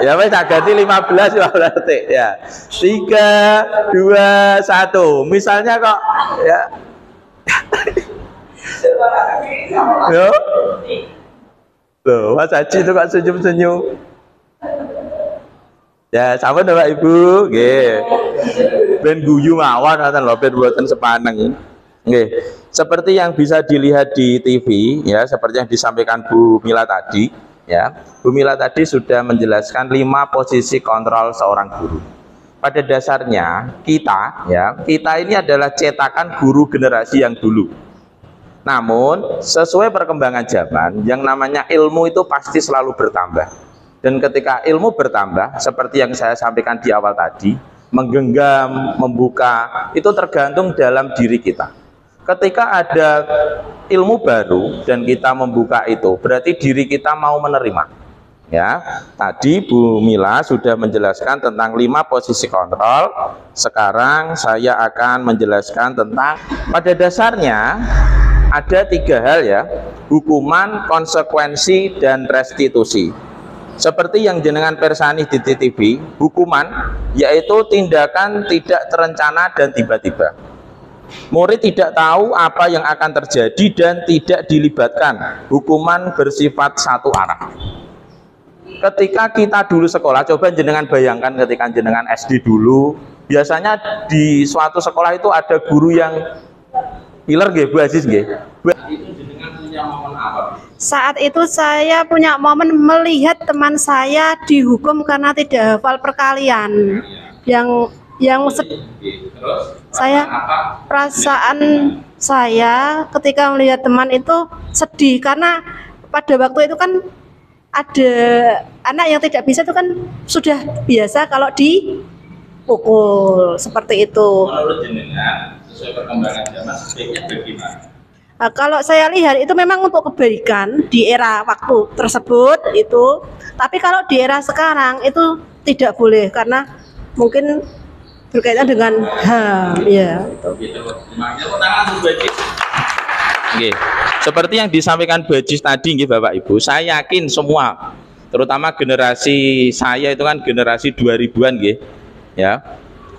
Ya wes tak ganti 15 detik ya. 3 2 1. Misalnya kok ya. Yo. Loh, Mas Haji itu kok senyum-senyum. Ya, sampun Bapak Ibu, nggih. Ben guyu mawon ngoten lho, ben mboten sepaneng. Nggih. Seperti yang bisa dilihat di TV ya, seperti yang disampaikan Bu Mila tadi ya. Bu Mila tadi sudah menjelaskan 5 posisi kontrol seorang guru. Pada dasarnya kita ini adalah cetakan guru generasi yang dulu. Namun sesuai perkembangan zaman, yang namanya ilmu itu pasti selalu bertambah. Dan ketika ilmu bertambah, seperti yang saya sampaikan di awal tadi, menggenggam, membuka, itu tergantung dalam diri kita. Ketika ada ilmu baru dan kita membuka itu, berarti diri kita mau menerima. Ya, tadi Bu Mila sudah menjelaskan tentang 5 posisi kontrol. Sekarang saya akan menjelaskan tentang, pada dasarnya ada 3 hal ya: hukuman, konsekuensi, dan restitusi. Seperti yang jenengan persani di TV, hukuman yaitu tindakan tidak terencana dan tiba-tiba. Murid tidak tahu apa yang akan terjadi dan tidak dilibatkan. Hukuman bersifat satu arah. Ketika kita dulu sekolah, coba jenengan bayangkan ketika jenengan SD dulu, biasanya di suatu sekolah itu ada guru yang killer nggih, Bu Aziz nggih. Saat itu saya punya momen melihat teman saya dihukum karena tidak hafal perkalian. Perasaan saya ketika melihat teman itu sedih, karena pada waktu itu kan ada anak yang tidak bisa, itu kan sudah biasa kalau dipukul seperti itu. Menurut jenengan sesuai perkembangan zaman sebaiknya bagaimana? Kalau saya lihat itu memang untuk kebaikan di era waktu tersebut itu, tapi kalau di era sekarang itu tidak boleh karena mungkin berkaitan dengan HAM ya. Oke, seperti yang disampaikan Bajis tadi nggih Bapak Ibu, saya yakin semua, terutama generasi saya itu kan generasi 2000-an nggih. Ya.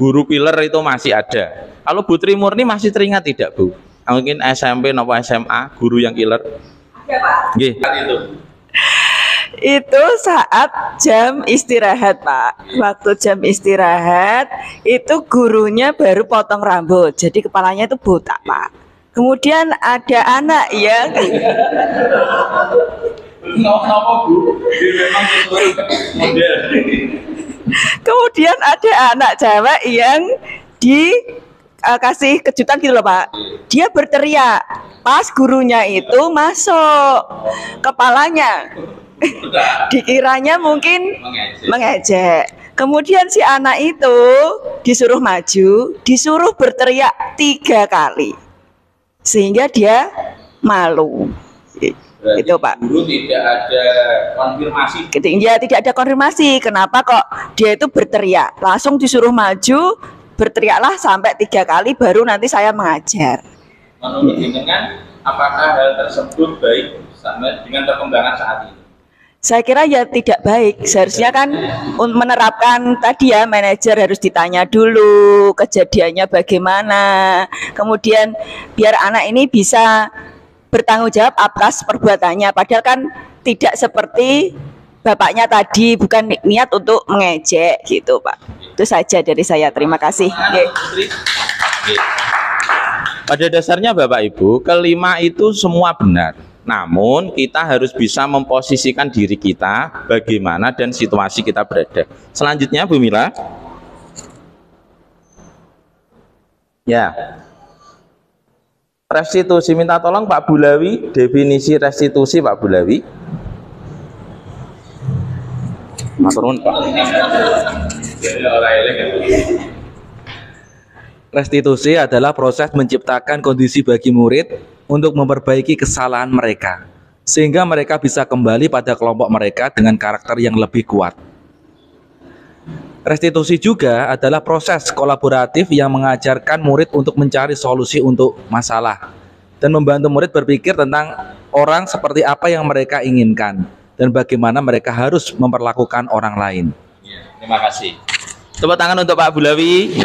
guru pilar itu masih ada. Kalau Bu Tri Murni masih teringat tidak, Bu? Mungkin SMP atau SMA guru yang killer? Ada, Pak. Nggih, itu. Itu saat jam istirahat, Pak. Waktu jam istirahat itu gurunya baru potong rambut, jadi kepalanya itu botak, Pak. Kemudian ada anak yang kemudian ada anak cewek yang dikasih kejutan gitu loh, Pak. Dia berteriak pas gurunya itu masuk, kepalanya dikiranya mungkin mengejek. Kemudian si anak itu disuruh maju, disuruh berteriak 3 kali, sehingga dia malu. Berarti Itu, Pak. Guru tidak ada konfirmasi. Ya, tidak ada konfirmasi. Kenapa kok dia itu berteriak? Langsung disuruh maju, berteriaklah sampai 3 kali, baru nanti saya mengajar. Menurut jenengan, apakah hal tersebut baik sama dengan perkembangan saat ini? Saya kira ya tidak baik. Seharusnya kan menerapkan tadi ya, manajer harus ditanya dulu kejadiannya bagaimana. Kemudian biar anak ini bisa bertanggung jawab atas perbuatannya. Padahal kan tidak seperti bapaknya tadi, bukan niat untuk mengejek gitu, Pak. Itu saja dari saya. Terima kasih. Pada dasarnya Bapak Ibu, kelima itu semua benar. Namun kita harus bisa memposisikan diri kita bagaimana dan situasi kita berada. Selanjutnya Bu Mila. Ya. Restitusi, minta tolong Pak Bulawi, definisi restitusi Pak Bulawi. Maturun Pak. Restitusi adalah proses menciptakan kondisi bagi murid untuk memperbaiki kesalahan mereka, sehingga mereka bisa kembali pada kelompok mereka dengan karakter yang lebih kuat. Restitusi juga adalah proses kolaboratif yang mengajarkan murid untuk mencari solusi untuk masalah dan membantu murid berpikir tentang orang seperti apa yang mereka inginkan dan bagaimana mereka harus memperlakukan orang lain. Ya, terima kasih. Tepuk tangan untuk Pak Bulawi.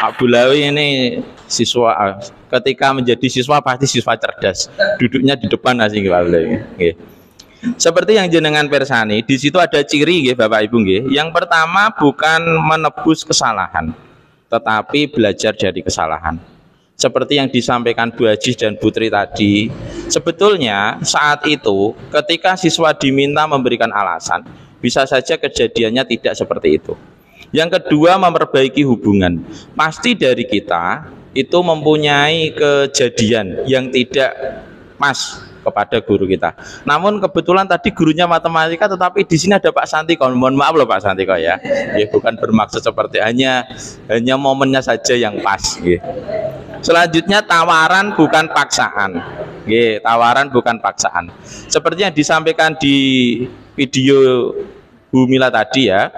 Pak Bulawi ini siswa, ketika menjadi siswa pasti siswa cerdas. Duduknya di depan asing Pak Bulawi. Seperti yang jenengan persani, di situ ada ciri nggih Bapak Ibu nggih. Yang pertama bukan menebus kesalahan, tetapi belajar dari kesalahan. Seperti yang disampaikan Bu Haji dan Bu Tri tadi, sebetulnya saat itu ketika siswa diminta memberikan alasan, bisa saja kejadiannya tidak seperti itu. Yang kedua, memperbaiki hubungan. Pasti dari kita itu mempunyai kejadian yang tidak pas kepada guru kita. Namun kebetulan tadi gurunya matematika, tetapi di sini ada Pak Santiko. Mohon maaf loh Pak Santiko ya. Bukan bermaksud seperti hanya momennya saja yang pas. Selanjutnya tawaran bukan paksaan. Tawaran bukan paksaan. Seperti yang disampaikan di video Bu Mila tadi ya.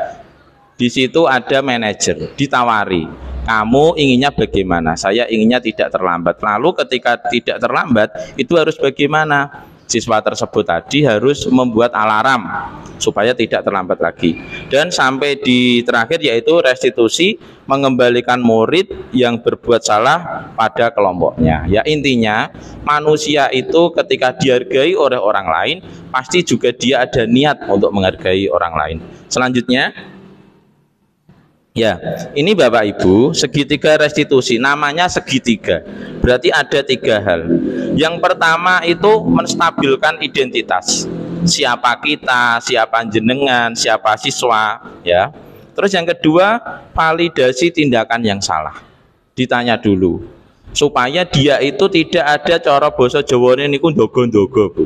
Di situ ada manajer ditawari. Kamu inginnya bagaimana? Saya inginnya tidak terlambat. Lalu ketika tidak terlambat, itu harus bagaimana? Siswa tersebut tadi harus membuat alarm supaya tidak terlambat lagi. Dan sampai di terakhir yaitu restitusi, mengembalikan murid yang berbuat salah pada kelompoknya. Ya intinya manusia itu ketika dihargai oleh orang lain, pasti juga dia ada niat untuk menghargai orang lain. Selanjutnya, ya, ini Bapak Ibu, segitiga restitusi, namanya segitiga. Berarti ada 3 hal. Yang pertama itu menstabilkan identitas. Siapa kita, siapa jenengan, siapa siswa, ya. Terus yang kedua, validasi tindakan yang salah. Ditanya dulu, supaya dia itu tidak ada cara basa Jawane niku ndogo-ndogo, Bu.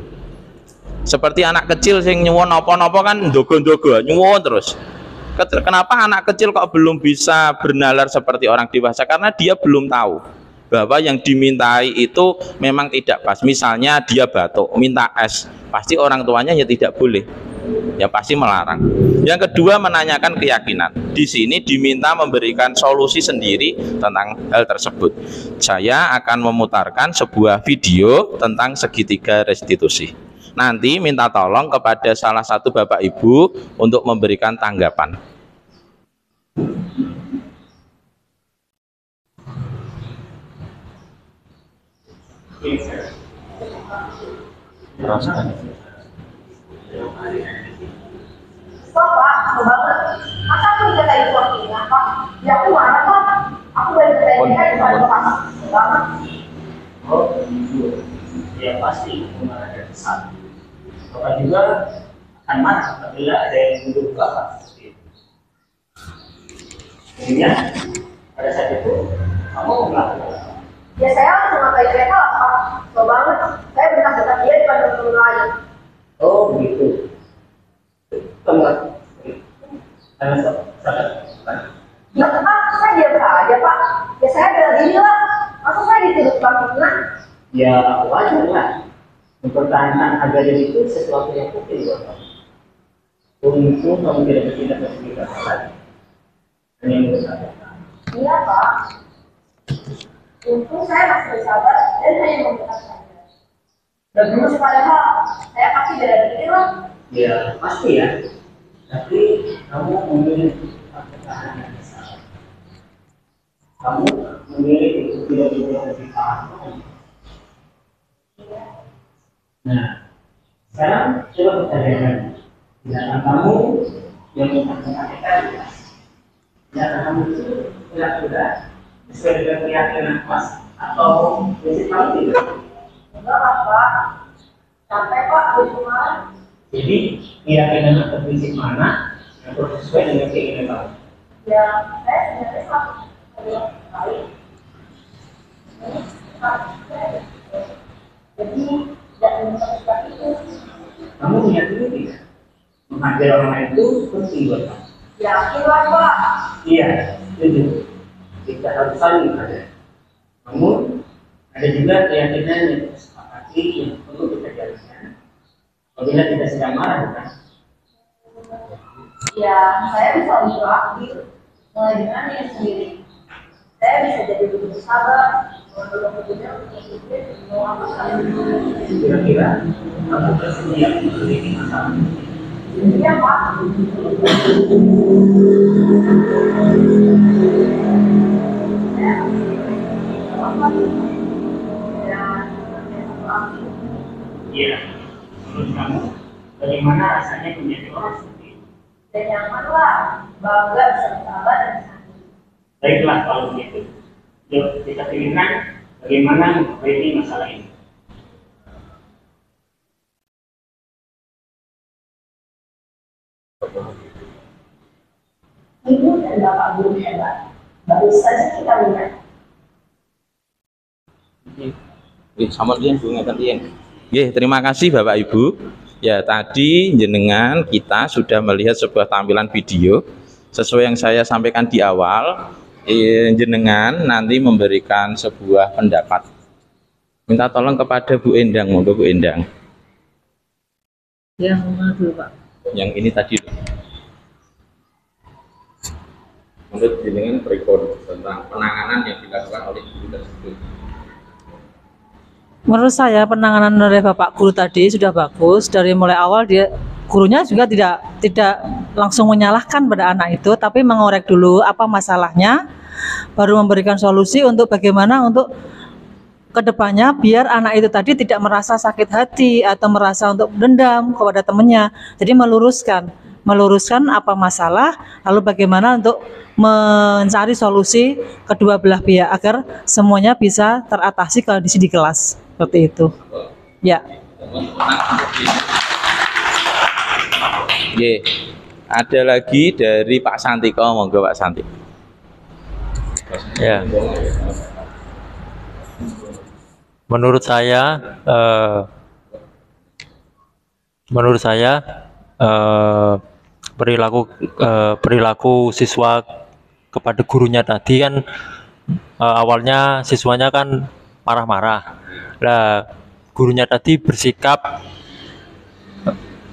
Seperti anak kecil sing nyuwun apa-apa kan ndogo-ndogo, nyuwun terus. Kenapa anak kecil kok belum bisa bernalar seperti orang dewasa? Karena dia belum tahu bahwa yang dimintai itu memang tidak pas. Misalnya dia batuk, minta es, pasti orang tuanya ya tidak boleh, ya pasti melarang. Yang kedua, menanyakan keyakinan. Di sini diminta memberikan solusi sendiri tentang hal tersebut. Saya akan memutarkan sebuah video tentang segitiga restitusi. Nanti minta tolong kepada salah satu Bapak Ibu untuk memberikan tanggapan. Stop Pak, aku banget. Masa aku dikatain suaminya Pak? Ya aku marah Pak. Aku balik ke TNI di depan banget. Oh, gitu. Ya pasti marah dan kesal. Bapak juga akan marah apabila ada yang menuduh Bapak seperti itu. Kemudian pada saat itu kamu melakukan apa? Ya saya langsung ngatain mereka lah Pak. Stop banget. Saya bentak-bentak dia di depan teman-teman lain. Oh begitu. Tengah. Karena sangat. Ya Pak, saya diam saja Pak. Ya saya bela diri lah. Masa saya dituduh pembunuhan? Ya wajar lah. Mempertahankan harga diri itu sesuatu yang penting buat kamu. Untung kamu tidak bertindak seperti kata lagi. Hanya yang bersabar. Iya Pak. Untung saya masih bersabar dan hanya membentak saja. Dan terus padahal saya pasti bela diri lah. Ya pasti ya. Tapi kamu memilih pertahanan yang salah. Kamu memilih untuk tidak berbuat lebih parah. Nah, sekarang coba pertanyakan. Tindakan kamu yang mempertahankan tindakan kamu itu benar-benar sesuai dengan keyakinan kelas atau prinsip kamu tidak? Enggak lah Pak. Sampai Pak berjuang. Jadi keyakinan atau prinsip mana yang sesuai dengan keinginan kamu? Ya, saya sebenarnya selalu baik. Jadi, tidak menyebabkan itu. Kamu meyakini tidak? Menghargai orang lain itu penting buat kamu. Yakin lah Pak. Iya, setuju. Kita harus saling menghargai. Namun ada juga keyakinan yang disepakati yang perlu kita jalankan. Apabila kita sedang marah, bukan? Ya, saya bisa berdoa mulai dengan diri sendiri. Saya bisa jadi lebih bersabar, menurut kemudian mengikuti semua masalah. Kira-kira kamu bersedia memiliki masalah? Iya Pak. Iya. Menurut kamu, bagaimana rasanya menjadi orang seperti itu? Dan nyaman lah, bangga bisa bersabar dan sakit. Baiklah kalau begitu. Yuk kita pikirkan bagaimana memperbaiki masalah ini. Ibu dan Bapak guru hebat. Baru saja kita lihat. Sama dia terima kasih Bapak Ibu. Ya, tadi jenengan kita sudah melihat sebuah tampilan video sesuai yang saya sampaikan di awal. Jenengan nanti memberikan sebuah pendapat. Minta tolong kepada Bu Endang, monggo Bu Endang. Yang mana dulu Pak? Yang ini tadi. Menurut jenengan berikut tentang penanganan yang dilakukan oleh guru tersebut. Menurut saya penanganan oleh Bapak Guru tadi sudah bagus. Dari mulai awal gurunya juga tidak langsung menyalahkan pada anak itu, tapi mengorek dulu apa masalahnya, baru memberikan solusi untuk bagaimana untuk kedepannya biar anak itu tadi tidak merasa sakit hati atau merasa untuk dendam kepada temannya. Jadi meluruskan apa masalah, lalu bagaimana untuk mencari solusi kedua belah pihak agar semuanya bisa teratasi kondisi di kelas seperti itu. Ya. Ye, ada lagi dari Pak Santiko, monggo Pak Santi. Ya. Menurut saya perilaku siswa kepada gurunya tadi kan awalnya siswanya kan marah-marah. Nah, gurunya tadi bersikap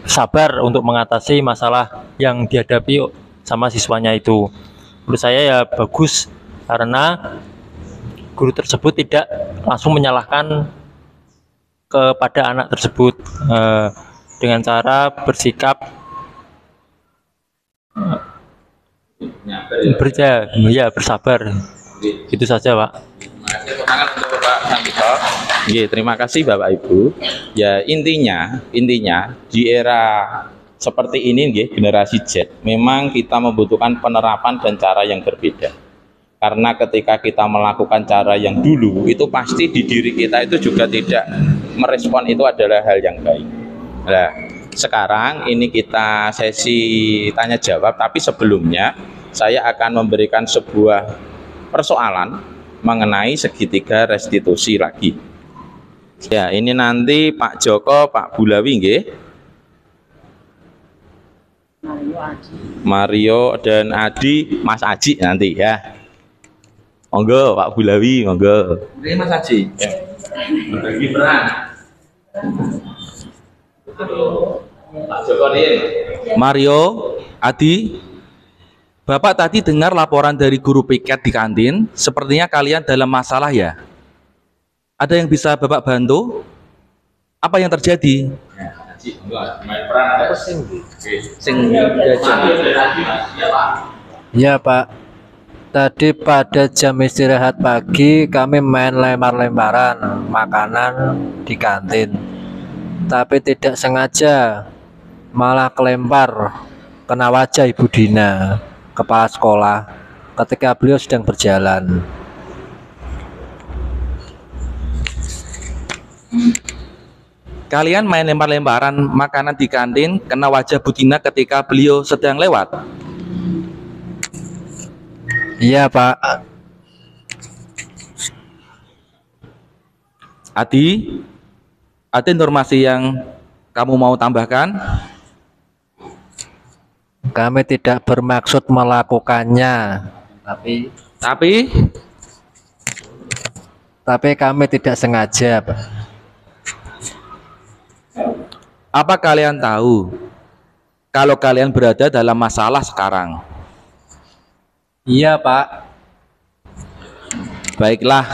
sabar untuk mengatasi masalah yang dihadapi sama siswanya itu. Menurut saya ya bagus karena guru tersebut tidak langsung menyalahkan kepada anak tersebut dengan cara bersikap bersabar. Itu saja Pak. Terima kasih untuk Pak Santiko. Nggih, terima kasih Bapak Ibu. Ya intinya di era seperti ini nggih, generasi Z, memang kita membutuhkan penerapan dan cara yang berbeda. Karena ketika kita melakukan cara yang dulu, itu pasti di diri kita itu juga tidak merespon itu adalah hal yang baik. Nah, sekarang ini kita sesi tanya jawab, tapi sebelumnya saya akan memberikan sebuah persoalan mengenai segitiga restitusi lagi. Ya, ini nanti Pak Joko, Pak Bulawi nggih. Mario dan Adi, Mas Aji nanti ya. Monggo Pak Bulawi, monggo. Ini Mas Aji. Ya. Berbagi peran. Pak Joko nih. Mario, Adi, Bapak tadi dengar laporan dari guru piket di kantin, sepertinya kalian dalam masalah ya? Ada yang bisa Bapak bantu? Apa yang terjadi? Ya Pak, tadi pada jam istirahat pagi kami main lempar-lemparan makanan di kantin. Tapi tidak sengaja malah kelempar kena wajah Ibu Dina, kepala sekolah, ketika beliau sedang berjalan. Kalian main lempar-lemparan makanan di kantin kena wajah Bu Dina ketika beliau sedang lewat? Iya Pak. Adi, ada informasi yang kamu mau tambahkan? Kami tidak bermaksud melakukannya, tapi kami tidak sengaja, Pak. Apa kalian tahu kalau kalian berada dalam masalah sekarang? Iya, Pak. Baiklah,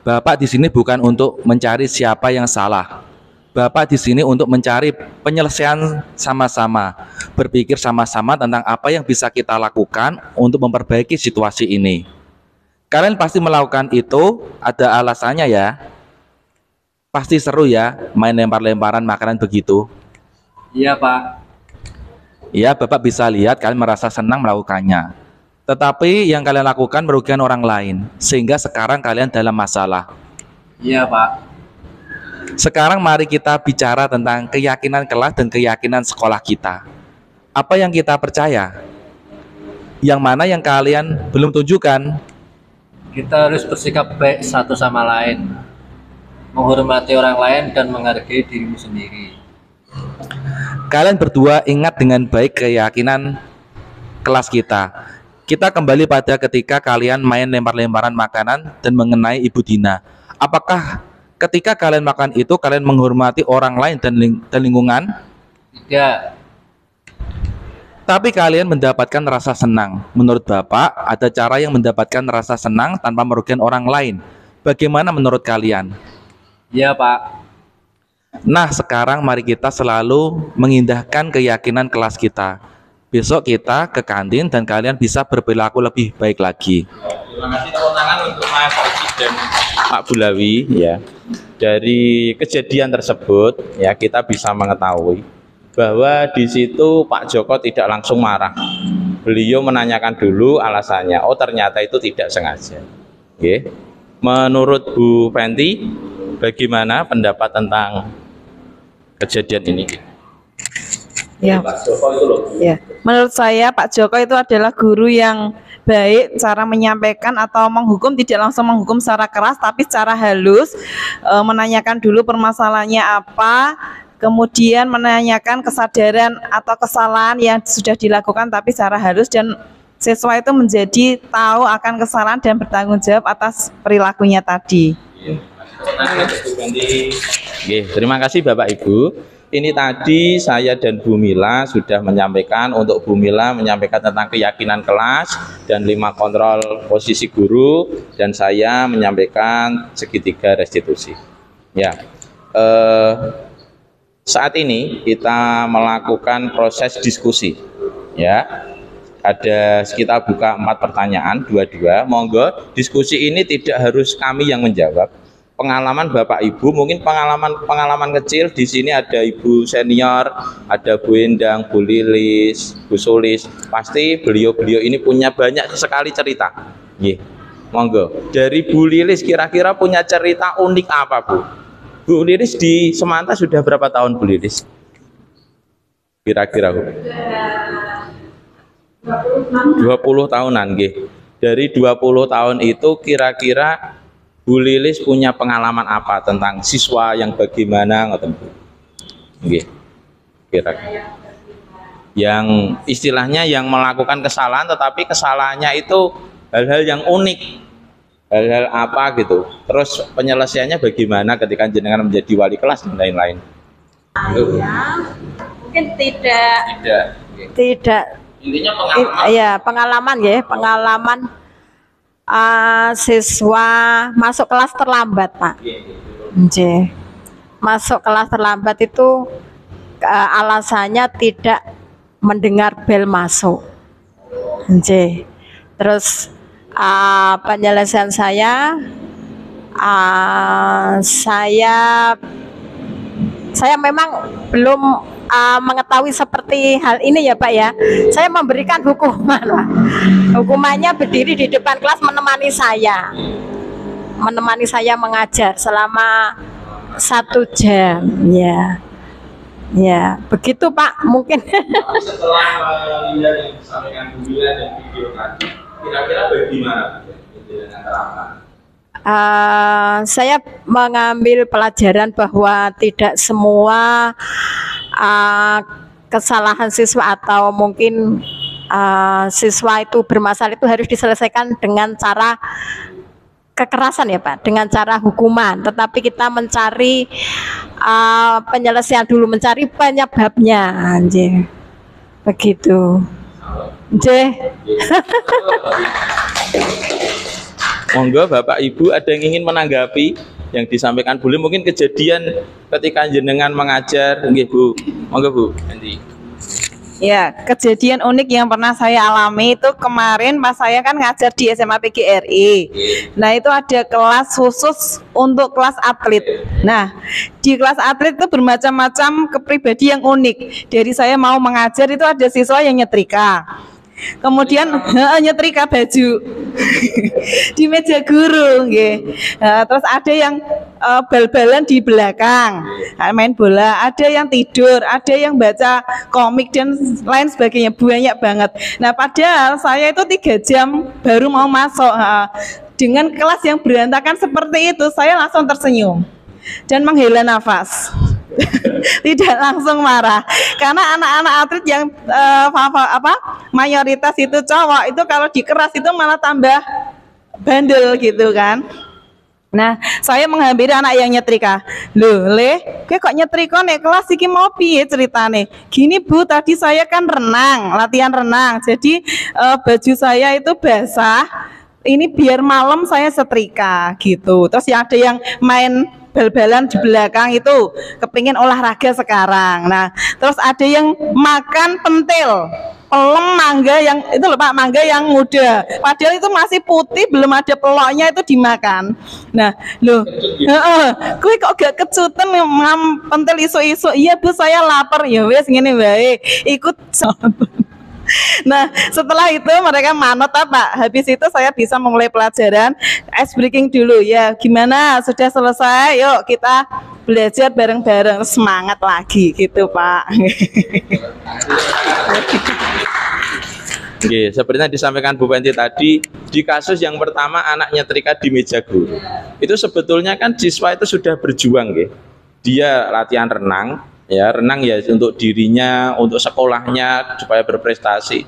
Bapak di sini bukan untuk mencari siapa yang salah. Bapak di sini untuk mencari penyelesaian sama-sama, berpikir sama-sama tentang apa yang bisa kita lakukan untuk memperbaiki situasi ini. Kalian pasti melakukan itu, ada alasannya ya. Pasti seru ya, main lempar-lemparan makanan begitu. Iya, Pak. Ya, Bapak bisa lihat kalian merasa senang melakukannya. Tetapi yang kalian lakukan merugikan orang lain, sehingga sekarang kalian dalam masalah. Iya, Pak. Sekarang mari kita bicara tentang keyakinan kelas dan keyakinan sekolah kita. Apa yang kita percaya? Yang mana yang kalian belum tunjukkan? Kita harus bersikap baik satu sama lain, menghormati orang lain dan menghargai dirimu sendiri. Kalian berdua ingat dengan baik keyakinan kelas kita. Kita kembali pada ketika kalian main lempar-lemparan makanan dan mengenai Ibu Dina. Apakah ketika kalian makan itu kalian menghormati orang lain dan lingkungan? Tidak. Tapi kalian mendapatkan rasa senang. Menurut Bapak, ada cara yang mendapatkan rasa senang tanpa merugikan orang lain. Bagaimana menurut kalian? Iya, Pak. Nah, sekarang mari kita selalu mengindahkan keyakinan kelas kita. Besok kita ke kantin dan kalian bisa berperilaku lebih baik lagi. Terima kasih tepuk tangan untuk Mas Haji dan Pak Bulawi ya. Dari kejadian tersebut ya kita bisa mengetahui bahwa di situ Pak Joko tidak langsung marah. Beliau menanyakan dulu alasannya. Oh, ternyata itu tidak sengaja. Oke. Menurut Bu Fenty, bagaimana pendapat tentang kejadian ini? Ya. Pak Joko itu loh. Ya, menurut saya Pak Joko itu adalah guru yang baik, cara menyampaikan atau menghukum tidak langsung menghukum secara keras, tapi secara halus, menanyakan dulu permasalahannya apa, kemudian menanyakan kesadaran atau kesalahan yang sudah dilakukan, tapi secara halus dan siswa itu menjadi tahu akan kesalahan dan bertanggung jawab atas perilakunya tadi. Terima kasih Bapak Ibu. Ini tadi saya dan Bu Mila sudah menyampaikan, untuk Bu Mila menyampaikan tentang keyakinan kelas dan 5 kontrol posisi guru, dan saya menyampaikan segitiga restitusi. Ya, saat ini kita melakukan proses diskusi. Ya, kita buka 4 pertanyaan, 2-2. Monggo, diskusi ini tidak harus kami yang menjawab. pengalaman Bapak Ibu, mungkin pengalaman kecil di sini ada Ibu senior, ada Bu Endang, Bu Lilis, Bu Sulis. Pasti beliau-beliau ini punya banyak sekali cerita. Nggih. Monggo. Dari Bu Lilis kira-kira punya cerita unik apa, Bu? Bu Lilis di Semanta sudah berapa tahun, Bu Lilis? Kira-kira, Bu? 20 tahunan, nggih. Dari 20 tahun itu kira-kira Bu Lilis punya pengalaman apa tentang siswa yang bagaimana ngoten Bu? Nggih. Kira-kira. Yang istilahnya yang melakukan kesalahan tetapi kesalahannya itu hal-hal yang unik. Hal-hal apa gitu. Terus penyelesaiannya bagaimana ketika jenengan menjadi wali kelas dan lain-lain. Mungkin tidak Intinya pengalaman. Iya, pengalaman ya, pengalaman siswa masuk kelas terlambat, Pak. Nggih. Masuk kelas terlambat itu alasannya tidak mendengar bel masuk. Nggih. Terus penyelesaian saya memang belum mengetahui seperti hal ini ya Pak ya. Saya memberikan hukuman Pak. Hukumannya berdiri di depan kelas menemani saya mengajar selama 1 jam ya. Ya begitu Pak mungkin. Setelah melihat yang disampaikan Bu Mila dan video tadi, kira-kira bagaimana dengan terapkan? Saya mengambil pelajaran bahwa tidak semua kesalahan siswa atau mungkin siswa itu bermasalah itu harus diselesaikan dengan cara kekerasan ya Pak, dengan cara hukuman, tetapi kita mencari penyelesaian dulu, mencari penyebabnya anjing. Begitu. Anjing. Monggo Bapak Ibu ada yang ingin menanggapi yang disampaikan Bu Lim, mungkin kejadian ketika jenengan mengajar, nggih Bu. Monggo Bu. Nanti. Ya, kejadian unik yang pernah saya alami itu kemarin pas saya kan ngajar di SMA PGRI. Nah, itu ada kelas khusus untuk kelas atlet. Nah, di kelas atlet itu bermacam-macam kepribadian yang unik. Dari saya mau mengajar itu ada siswa yang nyetrika. Kemudian nyetrika baju di meja guru, terus ada yang bal-balan di belakang, main bola, ada yang tidur, ada yang baca komik dan lain sebagainya, banyak banget. Nah padahal saya itu 3 jam baru mau masuk, dengan kelas yang berantakan seperti itu saya langsung tersenyum dan menghela nafas. Tidak langsung marah karena anak-anak atlet yang mayoritas itu cowok itu kalau dikeras itu malah tambah bandel gitu kan. Nah saya menghampiri anak yang nyetrika, loh kok nyetrika nih kelas iki mau piye ceritane? Gini Bu, tadi saya kan latihan renang, jadi baju saya itu basah, ini biar malam saya setrika gitu. Terus ya ada yang main bal-balan di belakang itu kepingin olahraga sekarang. Nah terus ada yang makan pentil pelem mangga yang itu loh Pak, mangga yang muda padahal itu masih putih belum ada peloknya itu dimakan. Nah loh kuwi kok gak kecutan ngam pentil isu-isu. Iya Bu saya lapar. Ya wes ngene wae ikut. Nah setelah itu mereka manut Pak. Habis itu saya bisa memulai pelajaran ice breaking dulu ya. Gimana sudah selesai? Yuk kita belajar bareng-bareng, semangat lagi gitu Pak. Oke, sepertinya disampaikan Bu Penti tadi, di kasus yang pertama anak nyetrika di meja guru itu sebetulnya kan siswa itu sudah berjuang dia latihan renang ya untuk dirinya, untuk sekolahnya supaya berprestasi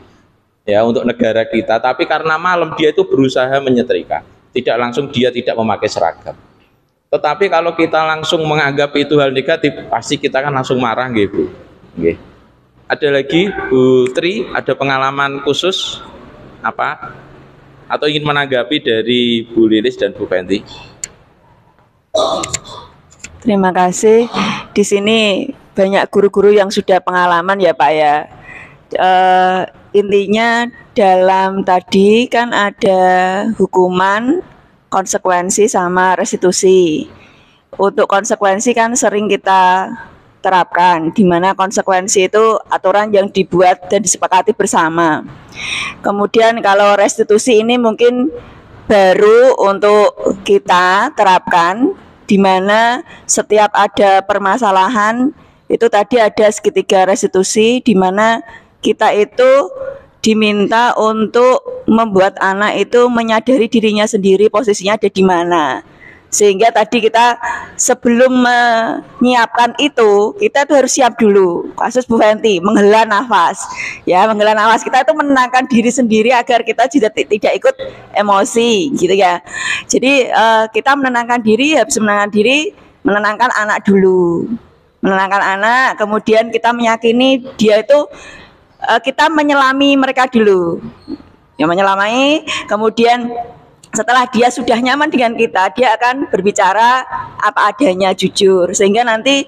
ya, untuk negara kita. Tapi karena malam dia itu berusaha menyetrika, tidak langsung dia tidak memakai seragam. Tetapi kalau kita langsung menganggap itu hal negatif, pasti kita kan langsung marah Bu. Ada lagi Bu Tri, ada pengalaman khusus apa atau ingin menanggapi dari Bu Lilis dan Bu Penti? Terima kasih. Di sini banyak guru-guru yang sudah pengalaman ya Pak ya. Intinya dalam tadi kan ada hukuman, konsekuensi sama restitusi. untuk konsekuensi kan sering kita terapkan, di mana konsekuensi itu aturan yang dibuat dan disepakati bersama. Kemudian kalau restitusi ini mungkin baru untuk kita terapkan, di mana setiap ada permasalahan itu tadi ada segitiga restitusi, di mana kita itu diminta untuk membuat anak itu menyadari dirinya sendiri posisinya ada di mana. Sehingga tadi kita sebelum menyiapkan itu, kita tuh harus siap dulu. Kasus Bu Fenty, menghela nafas. Ya, menghela nafas. Kita itu menenangkan diri sendiri agar kita tidak ikut emosi, gitu ya. Jadi kita menenangkan diri, habis menenangkan diri, menenangkan anak dulu. Menenangkan anak, kemudian kita meyakini dia itu, kita menyelami mereka dulu. Ya, menyelami, kemudian setelah dia sudah nyaman dengan kita, dia akan berbicara apa adanya, jujur. Sehingga nanti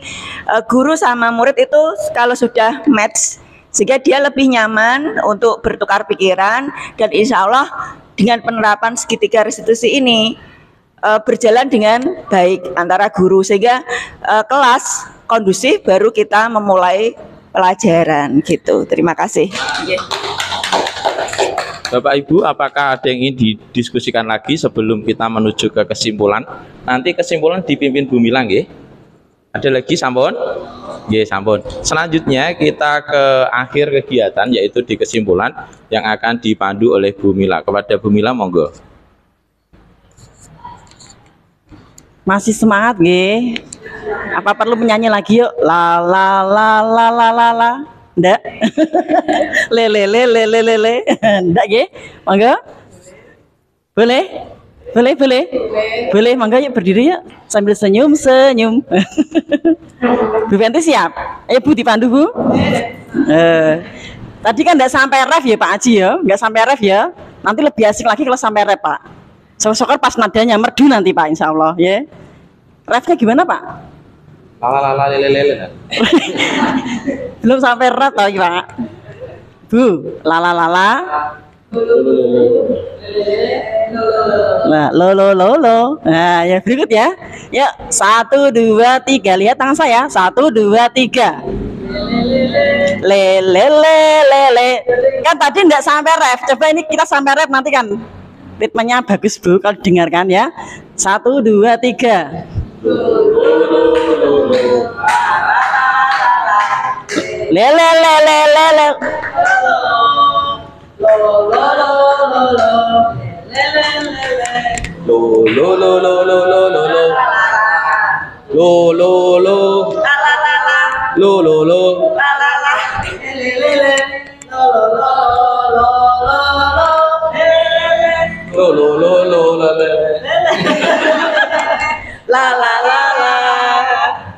guru sama murid itu kalau sudah match, sehingga dia lebih nyaman untuk bertukar pikiran. Dan insya Allah dengan penerapan segitiga restitusi ini berjalan dengan baik antara guru, sehingga kelas kondusif, baru kita memulai pelajaran gitu. Terima kasih. Bapak Ibu, apakah ada yang ingin didiskusikan lagi sebelum kita menuju ke kesimpulan? Nanti kesimpulan dipimpin Bu Mila, nggih. Ada lagi sampun? Nggih, sampun. Selanjutnya kita ke akhir kegiatan, yaitu di kesimpulan yang akan dipandu oleh Bu Mila. Kepada Bu Mila, monggo. Masih semangat nggih? Apa perlu menyanyi lagi yuk? La la la la la la la. Ndak? Lele. Ndak nggih? Monggo. Boleh? Boleh, monggo yuk berdiri yuk sambil senyum. Bu Fenty siap? Ayo Bu, dipandu Bu. Tadi kan enggak sampai ref ya Pak Aji ya? Enggak sampai ref ya? Nanti lebih asik lagi kalau sampai ref Pak. Syukur pas nadanya merdu nanti Pak, insya Allah ya. Refnya gimana Pak? Lala lele. Belum sampai ref tau Pak. Bu, lala. Nah, lo. Nah, ya berikut ya. Yuk, 1, 2, 3. Lihat tangan saya. 1, 2, 3. Lele. Kan tadi enggak sampai ref. Coba ini kita sampai ref nanti kan. Ritmenya bagus Bu kalau dengarkan ya. 1, 2, 3. Lele.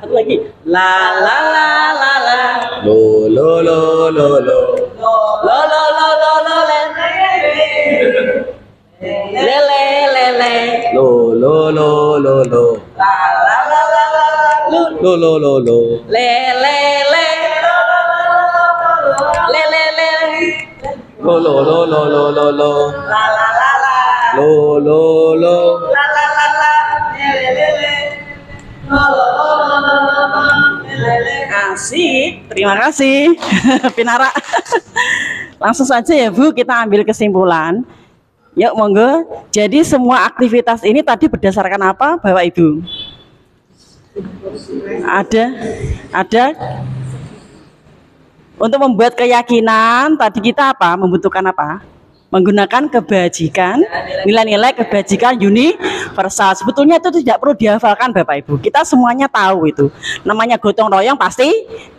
Satu lagi. La. Asik, terima kasih Pinara. Langsung saja ya Bu, kita ambil kesimpulan. Yuk monggo. Jadi semua aktivitas ini tadi berdasarkan apa Bapak Ibu? Ada untuk membuat keyakinan. Tadi kita apa? Membutuhkan apa? Menggunakan kebajikan, nilai-nilai kebajikan universal. Sebetulnya itu tidak perlu dihafalkan Bapak Ibu. Kita semuanya tahu itu. Namanya gotong royong pasti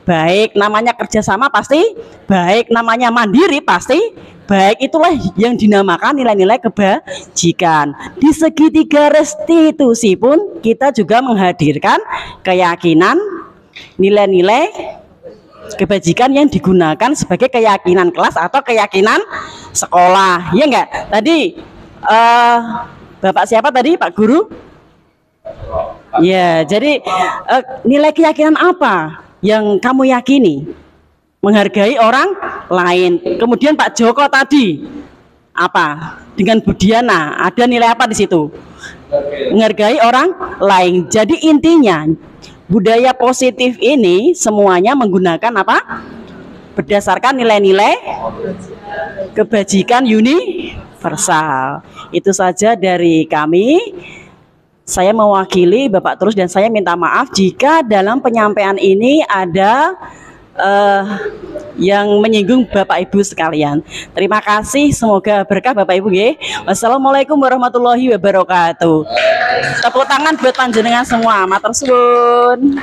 baik, namanya kerjasama pasti baik, namanya mandiri pasti baik. Itulah yang dinamakan nilai-nilai kebajikan. Di segitiga restitusi pun kita juga menghadirkan keyakinan, nilai-nilai kebajikan yang digunakan sebagai keyakinan kelas atau keyakinan sekolah. Iya enggak? Tadi Bapak siapa tadi? Pak Guru? Ya, jadi nilai keyakinan apa yang kamu yakini? Menghargai orang lain. Kemudian Pak Joko tadi apa? Dengan Budiana, ada nilai apa di situ? menghargai orang lain. Jadi intinya budaya positif ini semuanya menggunakan apa? Berdasarkan nilai-nilai kebajikan universal. Itu saja dari kami. Saya mewakili Bapak Tulus dan saya minta maaf jika dalam penyampaian ini ada yang menyinggung Bapak Ibu sekalian. Terima kasih, semoga berkah Bapak Ibu nggih. Wassalamualaikum warahmatullahi wabarakatuh. Tepuk tangan buat panjenengan semua. Matur suwun.